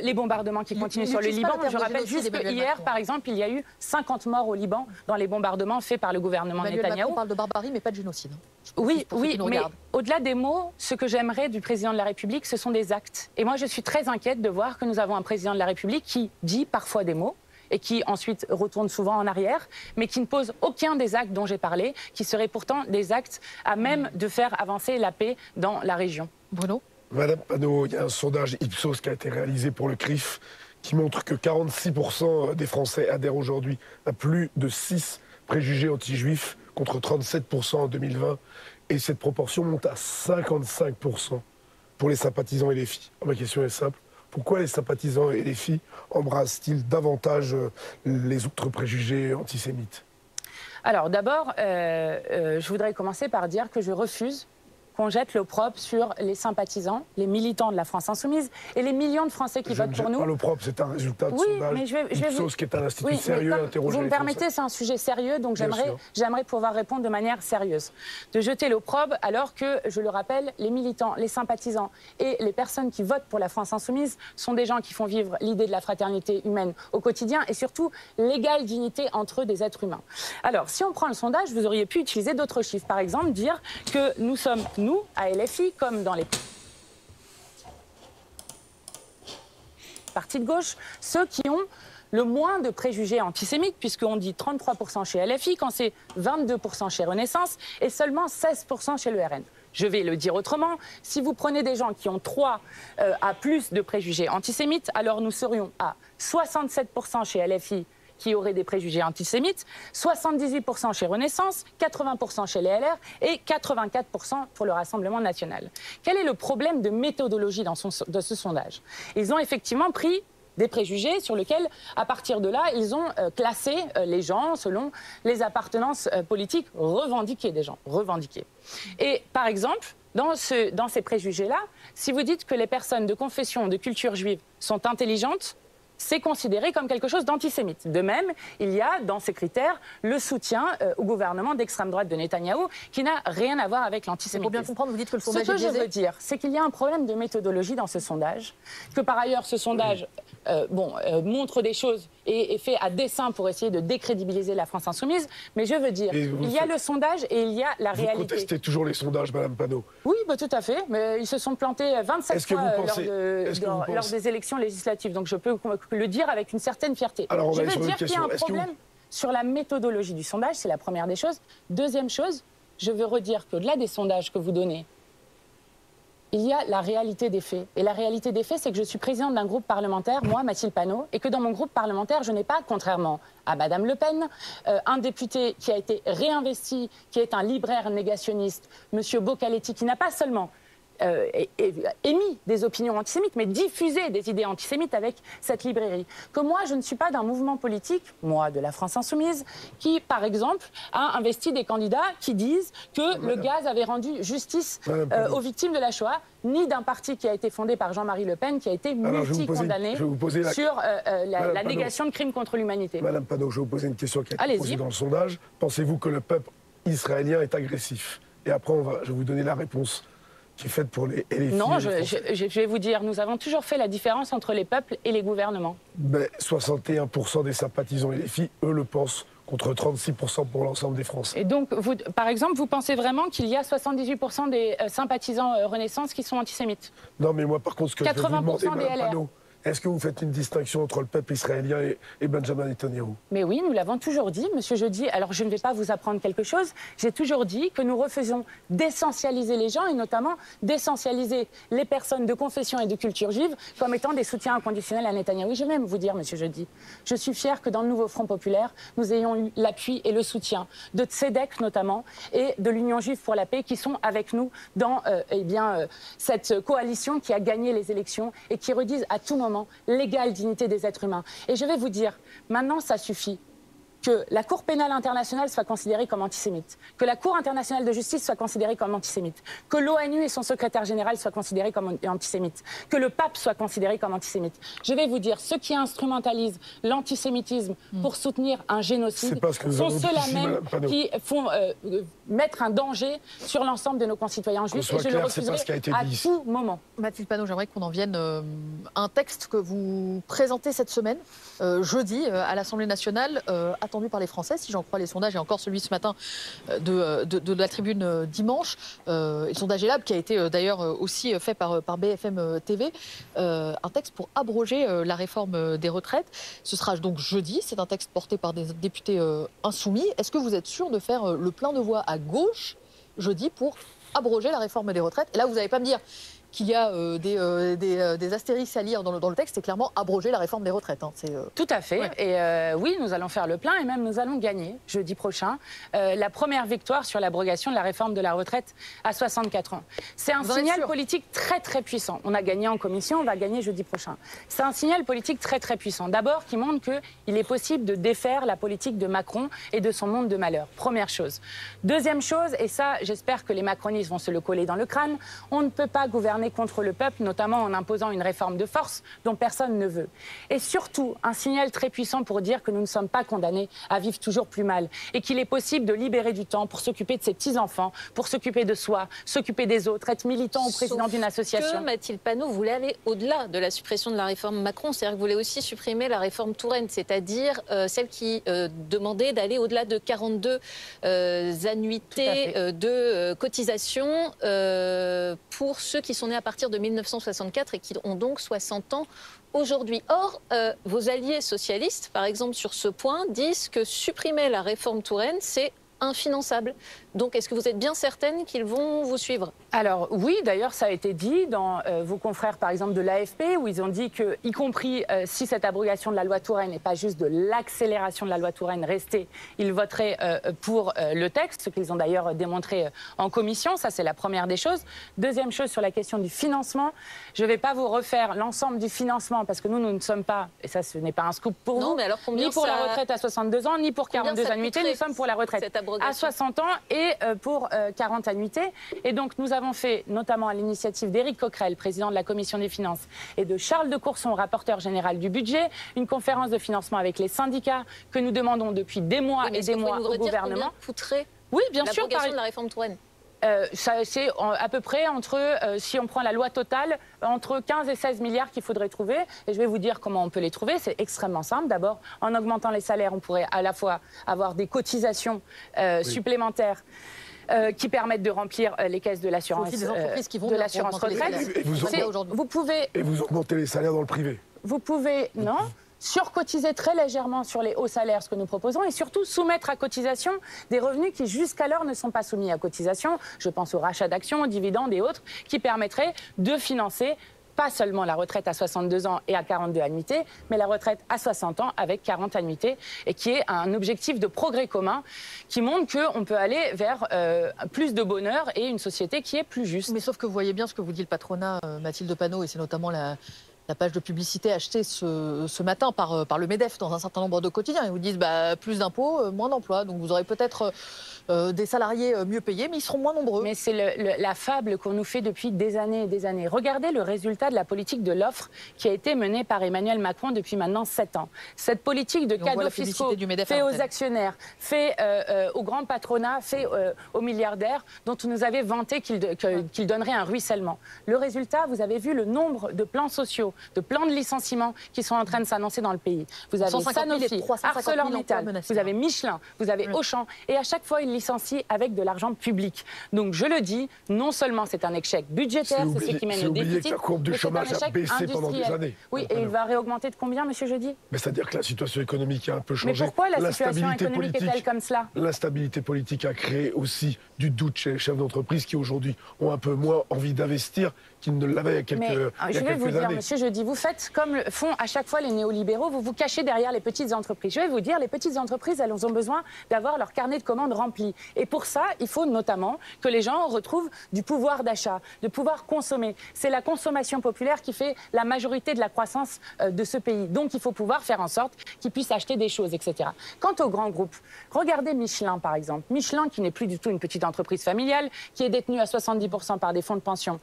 les bombardements qui continuent sur le Liban. Je rappelle juste qu'hier, par exemple, il y a eu 50 morts au Liban dans les bombardements faits par le gouvernement
Emmanuel
Netanyahou.
Macron parle de barbarie, mais pas de génocide.
Oui, mais au-delà des mots, ce que j'aimerais du président de la République, ce sont des actes. Et moi, je suis très inquiète de voir que nous avons un président de la République qui dit parfois des mots et qui ensuite retourne souvent en arrière, mais qui ne pose aucun des actes dont j'ai parlé, qui seraient pourtant des actes à même de faire avancer la paix dans la région.
Bruno?
Madame Panot, il y a un sondage Ipsos qui a été réalisé pour le CRIF qui montre que 46% des Français adhèrent aujourd'hui à plus de 6 préjugés anti-juifs contre 37% en 2020. Et cette proportion monte à 55% pour les sympathisants et les filles. Ma question est simple. Pourquoi les sympathisants et les filles embrassent-ils davantage les autres préjugés antisémites?
Alors d'abord, je voudrais commencer par dire que je refuse qu'on jette l'opprobre sur les sympathisants, les militants de la France Insoumise et les millions de Français qui votent pour nous.
Pas l'opprobre, c'est un résultat de sondage.
Mais je vais
Ipsos, qui est un institut sérieux, interrogé.
Vous me permettez, c'est un sujet sérieux, donc j'aimerais pouvoir répondre de manière sérieuse. De jeter l'opprobre alors que, je le rappelle, les militants, les sympathisants et les personnes qui votent pour la France Insoumise sont des gens qui font vivre l'idée de la fraternité humaine au quotidien et surtout l'égale dignité entre eux des êtres humains. Alors, si on prend le sondage, vous auriez pu utiliser d'autres chiffres. Par exemple, dire que nous sommes, nous, à LFI, comme dans les partis de gauche, ceux qui ont le moins de préjugés antisémites, puisqu'on dit 33% chez LFI, quand c'est 22% chez Renaissance et seulement 16% chez le RN. Je vais le dire autrement, si vous prenez des gens qui ont 3 à plus de préjugés antisémites, alors nous serions à 67% chez LFI qui auraient des préjugés antisémites, 78% chez Renaissance, 80% chez les LR et 84% pour le Rassemblement national. Quel est le problème de méthodologie de ce sondage? Ils ont effectivement pris des préjugés sur lesquels, à partir de là, ils ont classé les gens selon les appartenances politiques revendiquées des gens, revendiquées. Et par exemple, dans ces préjugés-là, si vous dites que les personnes de confession, de culture juive sont intelligentes, c'est considéré comme quelque chose d'antisémite. De même, il y a dans ces critères le soutien au gouvernement d'extrême droite de Netanyahou qui n'a rien à voir avec l'antisémitisme.
Pour bien comprendre, vous dites que le sondage est biaisé.
Ce que je veux dire, c'est qu'il y a un problème de méthodologie dans ce sondage, que par ailleurs ce sondage montre des choses et est fait à dessein pour essayer de décrédibiliser la France Insoumise, mais je veux dire, il y a le sondage et il y a la réalité.
Vous contestez toujours les sondages, Madame Panot?
Oui, tout à fait, mais ils se sont plantés 27 fois lors des élections législatives, donc je peux le dire avec une certaine fierté.
Alors,
je veux dire qu'il y a un problème sur la méthodologie du sondage, c'est la première des choses. Deuxième chose, je veux redire qu'au-delà des sondages que vous donnez, il y a la réalité des faits. Et la réalité des faits, c'est que je suis présidente d'un groupe parlementaire, moi, Mathilde Panot, et que dans mon groupe parlementaire, je n'ai pas, contrairement à Madame Le Pen, un député qui a été réinvesti, qui est un libraire négationniste, Monsieur Bocaletti, qui n'a pas seulement émis des opinions antisémites, mais diffusé des idées antisémites avec cette librairie. Que moi, je ne suis pas d'un mouvement politique, moi, de la France Insoumise, qui, par exemple, a investi des candidats qui disent que le gaz avait rendu justice aux victimes de la Shoah, ni d'un parti qui a été fondé par Jean-Marie Le Pen, qui a été multi-condamné sur la négation de crimes contre l'humanité.
Madame Panot, je vais vous poser une question qui a été posée dans le sondage. Pensez-vous que le peuple israélien est agressif? Et après, je vais vous donner la réponse qui est faite pour les LFI.
Non, je vais vous dire, nous avons toujours fait la différence entre les peuples et les gouvernements.
61% des sympathisants LFI, eux, le pensent, contre 36% pour l'ensemble des Français.
Et donc, par exemple, vous pensez vraiment qu'il y a 78% des sympathisants Renaissance qui sont antisémites?
Non, mais moi, par contre, ce que je vais vous demander, Madame Panot, est-ce que vous faites une distinction entre le peuple israélien et Benjamin Netanyahou?
Mais oui, nous l'avons toujours dit, Monsieur Jeudi. Alors, je ne vais pas vous apprendre quelque chose. J'ai toujours dit que nous refaisons d'essentialiser les gens et notamment d'essentialiser les personnes de confession et de culture juive comme étant des soutiens inconditionnels à Netanyahou. Je vais même vous dire, Monsieur Jeudi, je suis fière que dans le nouveau Front populaire, nous ayons eu l'appui et le soutien de Tzedek notamment et de l'Union juive pour la paix qui sont avec nous dans cette coalition qui a gagné les élections et qui redisent à tout moment l'égale dignité des êtres humains. Et je vais vous dire, maintenant ça suffit que la Cour pénale internationale soit considérée comme antisémite, que la Cour internationale de justice soit considérée comme antisémite, que l'ONU et son secrétaire général soient considérés comme antisémites, que le pape soit considéré comme antisémite. Je vais vous dire, ceux qui instrumentalisent l'antisémitisme pour soutenir un génocide sont ceux-là même qui font mettre un danger sur l'ensemble de nos concitoyens juifs. Et je le refuserai à tout moment.
Mathilde Panot, j'aimerais qu'on en vienne à un texte que vous présentez cette semaine, jeudi, à l'Assemblée nationale, attendu par les Français, si j'en crois les sondages, et encore celui ce matin de la Tribune dimanche. Le sondage Elab, qui a été d'ailleurs aussi fait par BFM TV, un texte pour abroger la réforme des retraites. Ce sera donc jeudi, c'est un texte porté par des députés insoumis. Est-ce que vous êtes sûr de faire le plein de voix à gauche jeudi pour abroger la réforme des retraites? Et là, vous n'allez pas me dire qu'il y a des astérisques à lire dans le texte, c'est clairement abroger la réforme des retraites. Hein.
Tout à fait.
Ouais.
Et oui, nous allons faire le plein et même nous allons gagner jeudi prochain la première victoire sur l'abrogation de la réforme de la retraite à 64 ans. C'est un signal politique très très puissant. On a gagné en commission, on va gagner jeudi prochain. C'est un signal politique très très puissant. D'abord, qui montre qu'il est possible de défaire la politique de Macron et de son monde de malheur. Première chose. Deuxième chose, et ça, j'espère que les macronistes vont se le coller dans le crâne, on ne peut pas gouverner contre le peuple, notamment en imposant une réforme de force dont personne ne veut. Et surtout, un signal très puissant pour dire que nous ne sommes pas condamnés à vivre toujours plus mal et qu'il est possible de libérer du temps pour s'occuper de ses petits-enfants, pour s'occuper de soi, s'occuper des autres, être militant ou président d'une association.
Que Mathilde Panot, vous voulez aller au-delà de la suppression de la réforme Macron, c'est-à-dire que vous voulez aussi supprimer la réforme Touraine, c'est-à-dire celle qui demandait d'aller au-delà de 42 annuités de cotisation pour ceux qui sont nés à partir de 1964 et qui ont donc 60 ans aujourd'hui. Or, vos alliés socialistes, par exemple, sur ce point, disent que supprimer la réforme Touraine, c'est infinançable. Donc, est-ce que vous êtes bien certaine qu'ils vont vous suivre?
Alors oui, d'ailleurs, ça a été dit dans vos confrères, par exemple, de l'AFP, où ils ont dit que, y compris si cette abrogation de la loi Touraine n'est pas juste de l'accélération de la loi Touraine restée, ils voteraient pour le texte, ce qu'ils ont d'ailleurs démontré en commission. Ça, c'est la première des choses. Deuxième chose, sur la question du financement, je ne vais pas vous refaire l'ensemble du financement, parce que nous ne sommes pas, et ça, ce n'est pas un scoop pour vous,
mais alors
ni pour la retraite à 62 ans, ni pour 42 annuités, nous sommes pour la retraite à 60 ans et pour 40 annuités. Et donc, nous avons fait, notamment à l'initiative d'Éric Coquerel, président de la Commission des finances, et de Charles de Courson, rapporteur général du budget, une conférence de financement avec les syndicats que nous demandons depuis des mois et des mois au gouvernement.
Coûterait
oui, bien sûr,
l'abrogation de la réforme Touraine?
C'est à peu près entre, si on prend la loi totale, entre 15 et 16 milliards qu'il faudrait trouver. Et je vais vous dire comment on peut les trouver. C'est extrêmement simple. D'abord, en augmentant les salaires, on pourrait à la fois avoir des cotisations supplémentaires qui permettent de remplir les caisses de l'assurance retraite.
Vous pouvez... Et vous augmentez les salaires dans le privé.
Vous pouvez, non, surcotiser très légèrement sur les hauts salaires, ce que nous proposons, et surtout soumettre à cotisation des revenus qui jusqu'alors ne sont pas soumis à cotisation. Je pense au rachat d'actions, aux dividendes et autres, qui permettraient de financer pas seulement la retraite à 62 ans et à 42 annuités, mais la retraite à 60 ans avec 40 annuités, et qui est un objectif de progrès commun qui montre qu'on peut aller vers plus de bonheur et une société qui est plus juste.
Mais sauf que vous voyez bien ce que vous dit le patronat, Mathilde Panot, et c'est notamment la page de publicité achetée ce matin par le MEDEF dans un certain nombre de quotidiens. Ils vous disent plus d'impôts, moins d'emplois. Donc vous aurez peut-être des salariés mieux payés, mais ils seront moins nombreux.
Mais c'est la fable qu'on nous fait depuis des années et des années. Regardez le résultat de la politique de l'offre qui a été menée par Emmanuel Macron depuis maintenant 7 ans. Cette politique de cadeaux fiscaux fait aux actionnaires, fait au grand patronat, fait aux milliardaires, dont on nous avait vanté qu'il donnerait un ruissellement. Le résultat, vous avez vu le nombre de plans sociaux, de plans de licenciement qui sont en train de s'annoncer dans le pays. Vous avez Sanofi, ArcelorMittal, vous avez Michelin, vous avez Auchan, et à chaque fois, ils licencient avec de l'argent public. Donc, je le dis, non seulement c'est un échec budgétaire, c'est ce qui mène au déficit,
que la courbe du chômage a baissé pendant des années.
Oui, et il va réaugmenter de combien, monsieur Jeudi?
Mais c'est-à-dire que la situation économique a un peu changé.
Mais pourquoi la situation économique est-elle comme cela?
L'instabilité politique a créé aussi du doute chez les chefs d'entreprise qui, aujourd'hui, ont un peu moins envie d'investir qu'ils ne l'avaient il y a quelques années.
Je vais vous dire, monsieur Jeudi, vous faites comme le font à chaque fois les néolibéraux, vous vous cachez derrière les petites entreprises. Je vais vous dire, les petites entreprises, elles ont besoin d'avoir leur carnet de commandes rempli. Et pour ça, il faut notamment que les gens retrouvent du pouvoir d'achat, de pouvoir consommer. C'est la consommation populaire qui fait la majorité de la croissance de ce pays. Donc, il faut pouvoir faire en sorte qu'ils puissent acheter des choses, etc. Quant aux grands groupes, regardez Michelin, par exemple. Michelin, qui n'est plus du tout une petite entreprise familiale, qui est détenue à 70% par des fonds de pension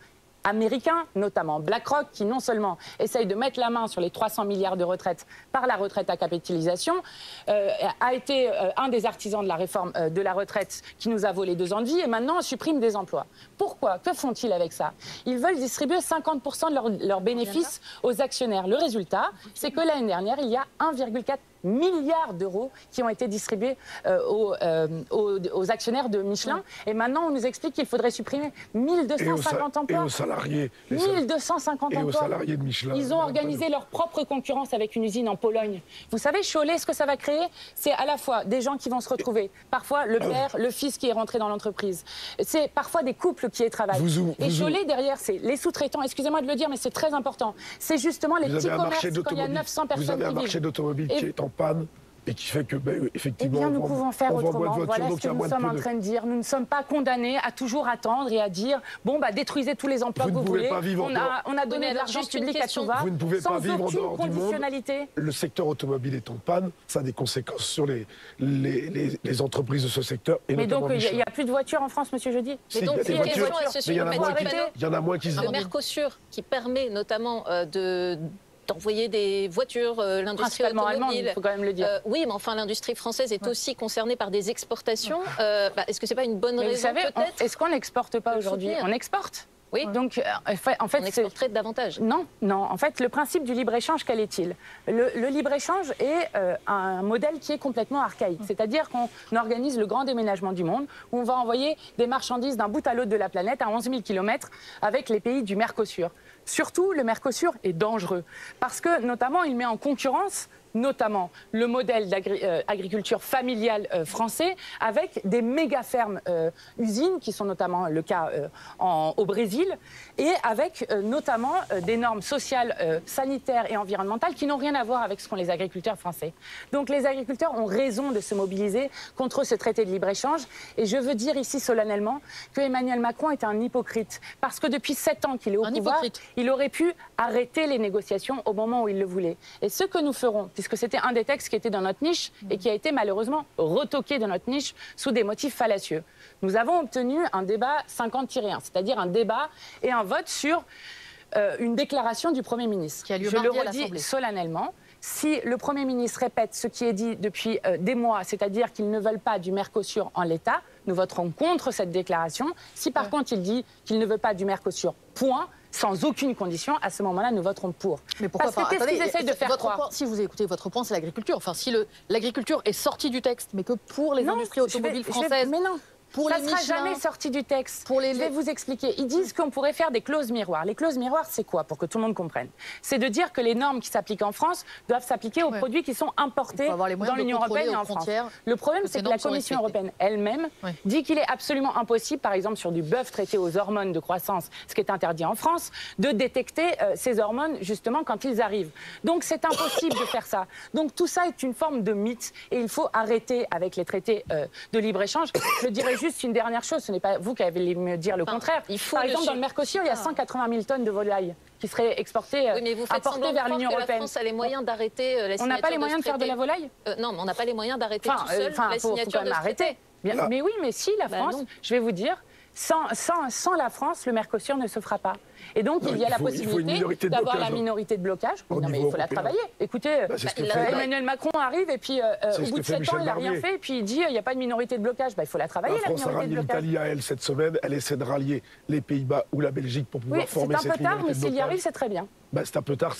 américains, notamment BlackRock, qui non seulement essaye de mettre la main sur les 300 milliards de retraites par la retraite à capitalisation, a été un des artisans de la réforme de la retraite qui nous a volé 2 ans de vie et maintenant supprime des emplois. Pourquoi? Que font-ils avec ça? Ils veulent distribuer 50% de leurs bénéfices aux actionnaires. Le résultat, c'est que l'année dernière, il y a 1,4 milliards d'euros qui ont été distribués aux actionnaires de Michelin. Et maintenant, on nous explique qu'il faudrait supprimer 1250 emplois.
Et aux salariés.
1250
et
emplois.
aux salariés de Michelin.
Ils ont organisé leur propre concurrence avec une usine en Pologne. Vous savez, Cholet, ce que ça va créer, c'est à la fois des gens qui vont se retrouver, parfois le père, le fils qui est rentré dans l'entreprise. C'est parfois des couples qui y travaillent. Et Cholet, derrière, c'est les sous-traitants. Excusez-moi de le dire, mais c'est très important. C'est justement les petits commerces quand il y a 900 personnes qui vivent.
Vous avez un marché d'automobile qui est en panne et qui fait que, effectivement,
nous pouvons faire autrement. Voilà ce que nous sommes en
de...
train de dire. Nous ne sommes pas condamnés à toujours attendre et à dire bon, détruisez tous les emplois que vous voulez. On a donné de l'argent public à tout va.
Vous ne pouvez pas vivre en dehors du monde. Le secteur automobile est en panne. Ça a des conséquences sur les entreprises de ce secteur. Et
mais donc, il n'y a plus de voitures en France, monsieur Jeudi.
Mais donc,
il y en a moins qui se
Le Mercosur, qui permet notamment d'envoyer des voitures, l'industrie automobile.
Il faut quand même le dire.
Oui, mais enfin, l'industrie française est aussi concernée par des exportations. Est-ce que c'est pas une bonne raison, peut-être?
Est-ce qu'on n'exporte pas aujourd'hui? On exporte.
Oui.
Donc, en fait,
on exporterait davantage.
Non. En fait, le principe du libre-échange, quel est-il? Le libre-échange est un modèle qui est complètement archaïque. C'est-à-dire qu'on organise le grand déménagement du monde, où on va envoyer des marchandises d'un bout à l'autre de la planète, à 11 000 km, avec les pays du Mercosur. Surtout, le Mercosur est dangereux, parce que, notamment, il met en concurrence le modèle d'agriculture familiale français avec des méga-fermes usines, qui sont notamment le cas au Brésil, et avec notamment des normes sociales, sanitaires et environnementales qui n'ont rien à voir avec ce qu'ont les agriculteurs français. Donc les agriculteurs ont raison de se mobiliser contre ce traité de libre-échange. Et je veux dire ici solennellement que Emmanuel Macron est un hypocrite. Parce que depuis 7 ans qu'il est au pouvoir, il aurait pu arrêter les négociations au moment où il le voulait. Et ce que nous ferons, puisque c'était un des textes qui était dans notre niche et qui a été malheureusement retoqué de notre niche sous des motifs fallacieux. Nous avons obtenu un débat 50-1, c'est-à-dire un débat et un vote sur une déclaration du Premier ministre.
Qui a lieu
Je le
mardi à
redis
l'Assemblée.
Solennellement. Si le Premier ministre répète ce qui est dit depuis des mois, c'est-à-dire qu'ils ne veulent pas du Mercosur en l'état, nous voterons contre cette déclaration. Si par contre il dit qu'il ne veut pas du Mercosur, point, sans aucune condition, à ce moment-là, nous voterons pour.
Mais pourquoi?
Parce que qu'est-ce qu'ils essayent de faire croire?
Point, si vous écoutez votre point, c'est l'agriculture. Enfin, si l'agriculture est sortie du texte, mais que pour les industries automobiles françaises...
Mais non.
Pour
ça
les
ne sera
Michelin,
jamais sorti du texte.
pour les...
Je vais vous expliquer. Ils disent qu'on pourrait faire des clauses miroirs. Les clauses miroirs, c'est quoi, pour que tout le monde comprenne? C'est de dire que les normes qui s'appliquent en France doivent s'appliquer aux produits qui sont importés dans l'Union européenne et en France. Le problème, c'est que la Commission européenne elle-même dit qu'il est absolument impossible, par exemple sur du bœuf traité aux hormones de croissance, ce qui est interdit en France, de détecter ces hormones justement quand ils arrivent. Donc c'est impossible de faire ça. Donc tout ça est une forme de mythe et il faut arrêter avec les traités de libre-échange. Je dirais juste une dernière chose. Ce n'est pas vous qui allez me dire le contraire. Par exemple, dans le Mercosur, il y a 180 000 tonnes de volailles qui seraient exportées, apportées vers l'Union européenne.
La France a les moyens d'arrêter la signature.
On n'a pas les moyens de faire de la volaille?
Non, mais on n'a pas les moyens d'arrêter tout seul la signature de ce traité.
Mais oui, mais si, la France, je vais vous dire, sans la France, le Mercosur ne se fera pas. Et donc, il y a la possibilité d'avoir la minorité de blocage. Non, mais il faut la travailler. Écoutez, Emmanuel Macron arrive et puis au bout de 7 ans, il n'a rien fait. Et puis il dit, il n'y a pas de minorité de blocage. Il faut la travailler, la minorité de blocage.
La France a rallié l'Italie à elle cette semaine. Elle essaie de rallier les Pays-Bas ou la Belgique pour pouvoir former cette minorité de blocage.
C'est un peu tard, mais s'il y arrive, c'est très bien.
C'est un peu tard,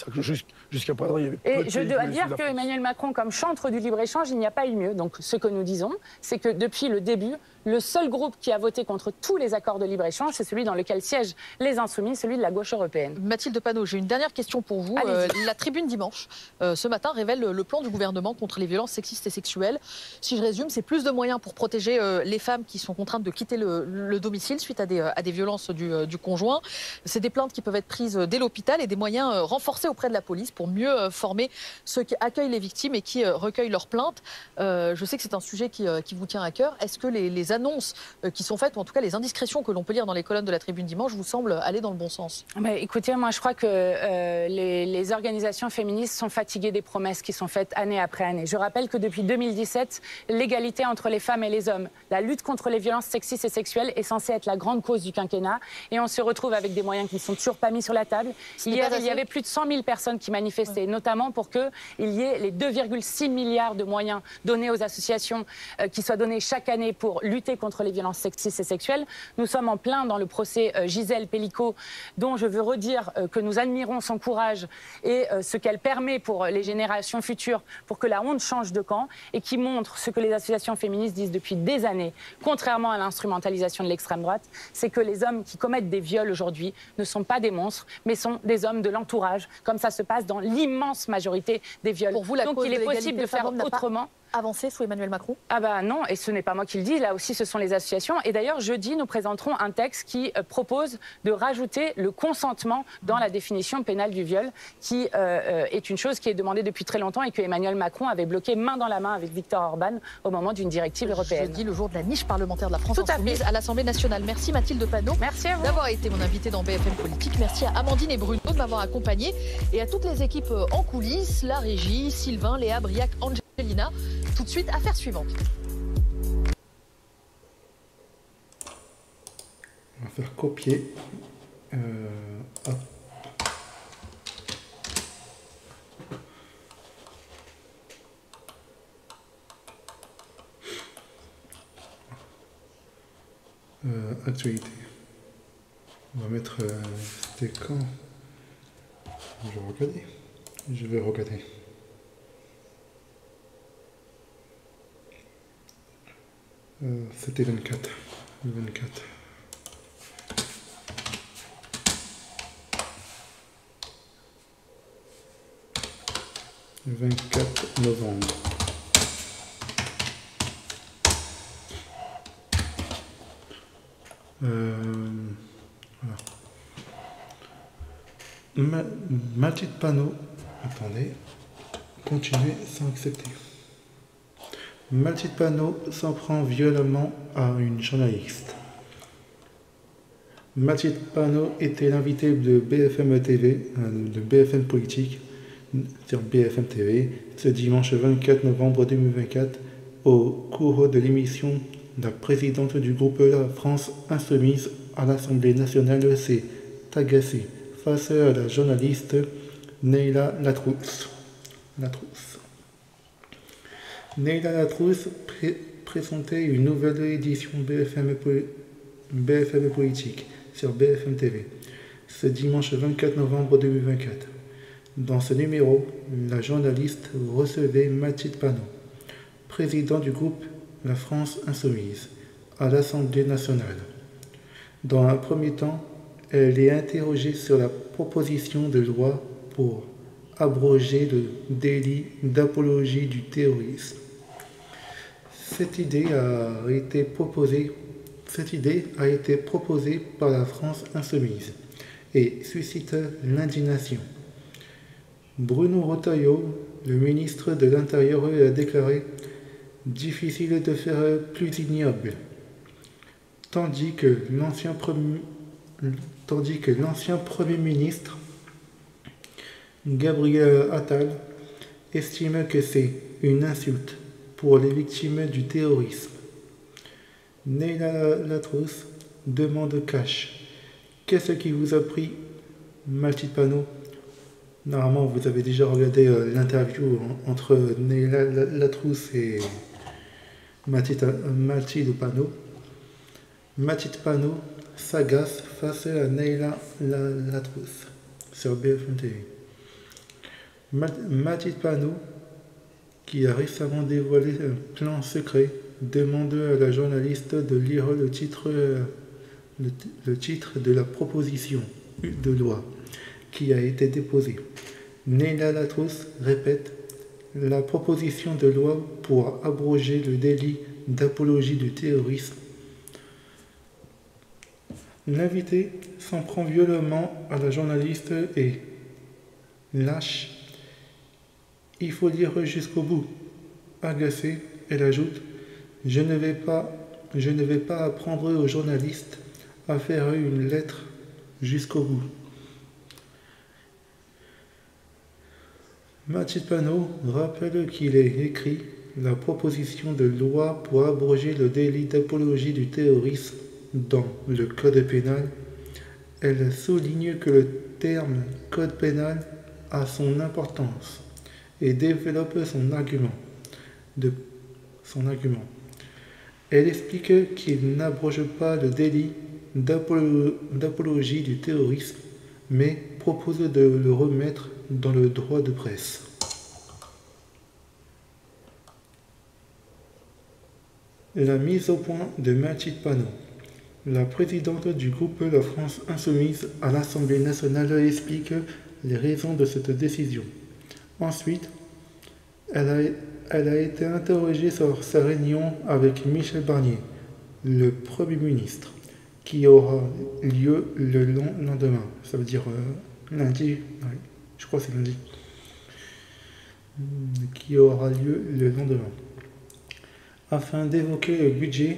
jusqu'à présent, il y avait peu de
pays. Et je dois dire qu'Emmanuel Macron, comme chantre du libre-échange, il n'y a pas eu mieux. Donc ce que nous disons, c'est que depuis le début, le seul groupe qui a voté contre tous les accords de libre-échange, c'est celui dans lequel siègent les Insoumis, celui de la gauche européenne.
Mathilde Panot, j'ai une dernière question pour vous. La Tribune dimanche, ce matin, révèle le plan du gouvernement contre les violences sexistes et sexuelles. Si je résume, c'est plus de moyens pour protéger les femmes qui sont contraintes de quitter le domicile suite à des violences du conjoint. C'est des plaintes qui peuvent être prises dès l'hôpital et des moyens renforcés auprès de la police pour mieux former ceux qui accueillent les victimes et qui recueillent leurs plaintes. Je sais que c'est un sujet qui vous tient à cœur. Est-ce que les annonces qui sont faites, ou en tout cas les indiscrétions que l'on peut lire dans les colonnes de la Tribune dimanche, vous semblent aller dans le bon sens?
Écoutez, moi je crois que les organisations féministes sont fatiguées des promesses qui sont faites année après année. Je rappelle que depuis 2017, l'égalité entre les femmes et les hommes, la lutte contre les violences sexistes et sexuelles est censée être la grande cause du quinquennat. Et on se retrouve avec des moyens qui ne sont toujours pas mis sur la table. Hier, il y avait plus de 100 000 personnes qui manifestaient, notamment pour qu'il y ait les 2,6 milliards de moyens donnés aux associations qui soient donnés chaque année pour lutter contre les violences sexistes et sexuelles. Nous sommes en plein dans le procès Gisèle Pelicot dont je veux redire que nous admirons son courage et ce qu'elle permet pour les générations futures, pour que la honte change de camp, et qui montre ce que les associations féministes disent depuis des années, contrairement à l'instrumentalisation de l'extrême droite, c'est que les hommes qui commettent des viols aujourd'hui ne sont pas des monstres, mais sont des hommes de l'entourage, comme ça se passe dans l'immense majorité des viols.
Pour vous, la
Donc
cause
il est
de
possible de faire autrement.
Avancé sous Emmanuel Macron?
Ah bah non, et ce n'est pas moi qui le dis, là aussi ce sont les associations. Et d'ailleurs, jeudi, nous présenterons un texte qui propose de rajouter le consentement dans la définition pénale du viol, qui est une chose qui est demandée depuis très longtemps et que Emmanuel Macron avait bloqué main dans la main avec Viktor Orban au moment d'une directive européenne.
Jeudi, le jour de la niche parlementaire de la France
Tout à
Insoumise
fait.
à l'Assemblée nationale. Merci Mathilde Panot.
Merci à vous.
D'avoir été mon invité dans BFM Politique. Merci à Amandine et Bruno de m'avoir accompagné et à toutes les équipes en coulisses, la régie, Sylvain, Léa, Briac, Angelina. Tout de suite, affaire suivante.
On va faire copier. Hop. Actualité. On va mettre. C'était quand? Je vais regarder. Je vais regarder. C'était 24. Le 24. Le 24 novembre. Voilà. Mathilde Panot. Attendez. Continuez sans accepter. Mathilde Panot s'en prend violemment à une journaliste. Mathilde Panot était l'invité de BFM TV, de BFM Politique, sur BFM TV, ce dimanche 24 novembre 2024, au cours de l'émission. La présidente du groupe La France Insoumise à l'Assemblée nationale s'est agacée face à la journaliste Neila Latrousse. Neila Latrousse présentait une nouvelle édition BFM Politique sur BFM TV ce dimanche 24 novembre 2024. Dans ce numéro, la journaliste recevait Mathilde Panot, président du groupe La France Insoumise à l'Assemblée nationale. Dans un premier temps, elle est interrogée sur la proposition de loi pour abroger le délit d'apologie du terrorisme. Cette idée a été proposée par la France Insoumise et suscite l'indignation. Bruno Retailleau, le ministre de l'Intérieur, a déclaré « difficile de faire plus ignoble », tandis que l'ancien Premier ministre Gabriel Attal estime que c'est une insulte pour les victimes du terrorisme. Neila Latrousse demande cash. Qu'est-ce qui vous a pris, Mathilde Panot? Normalement, vous avez déjà regardé l'interview entre Neila Latrousse et Mathilde Panot. Mathilde Panot s'agace face à Neila Latrousse sur BFM TV. Mathilde Panot, qui a récemment dévoilé un plan secret, demande à la journaliste de lire le titre de la proposition de loi qui a été déposée. Neila Latrousse répète la proposition de loi pour abroger le délit d'apologie du terrorisme. L'invité s'en prend violemment à la journaliste et lâche. Il faut lire jusqu'au bout. Agacée, elle ajoute « Je ne vais pas apprendre aux journalistes à faire une lettre jusqu'au bout ». Mathilde Panot rappelle qu'il est écrit la proposition de loi pour abroger le délit d'apologie du terrorisme dans le code pénal. Elle souligne que le terme code pénal a son importance et développe son argument. Elle explique qu'il n'abroge pas le délit d'apologie du terrorisme, mais propose de le remettre dans le droit de presse. La mise au point de Majid Panot. La présidente du groupe La France Insoumise à l'Assemblée nationale explique les raisons de cette décision. Ensuite, elle a été interrogée sur sa réunion avec Michel Barnier, le Premier ministre, qui aura lieu le lendemain. Ça veut dire lundi, ouais, je crois que c'est lundi. Qui aura lieu le lendemain. Afin d'évoquer le budget,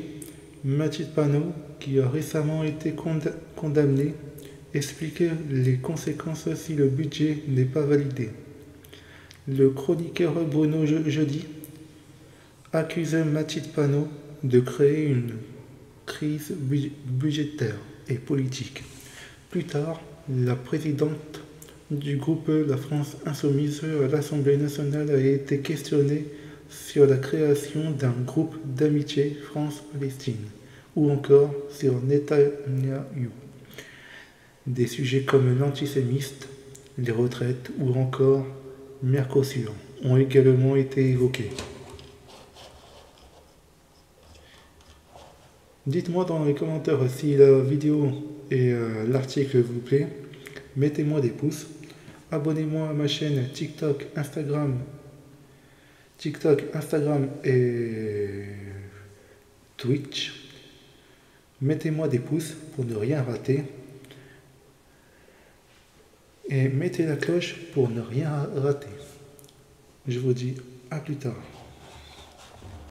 Majid Panot, qui a récemment été condamné, explique les conséquences si le budget n'est pas validé. Le chroniqueur Bruno Jeudi accuse Majid Panot de créer une crise budgétaire et politique. Plus tard, la présidente du groupe La France Insoumise à l'Assemblée nationale a été questionnée sur la création d'un groupe d'amitié France-Palestine, ou encore sur Netanyahou. Des sujets comme l'antisémitisme, les retraites ou encore Mercosur ont également été évoqués. Dites-moi dans les commentaires si la vidéo et l'article vous plaît. Mettez-moi des pouces. Abonnez-moi à ma chaîne TikTok, Instagram et Twitch. Mettez-moi des pouces pour ne rien rater. Et mettez la cloche pour ne rien rater. Je vous dis à plus tard.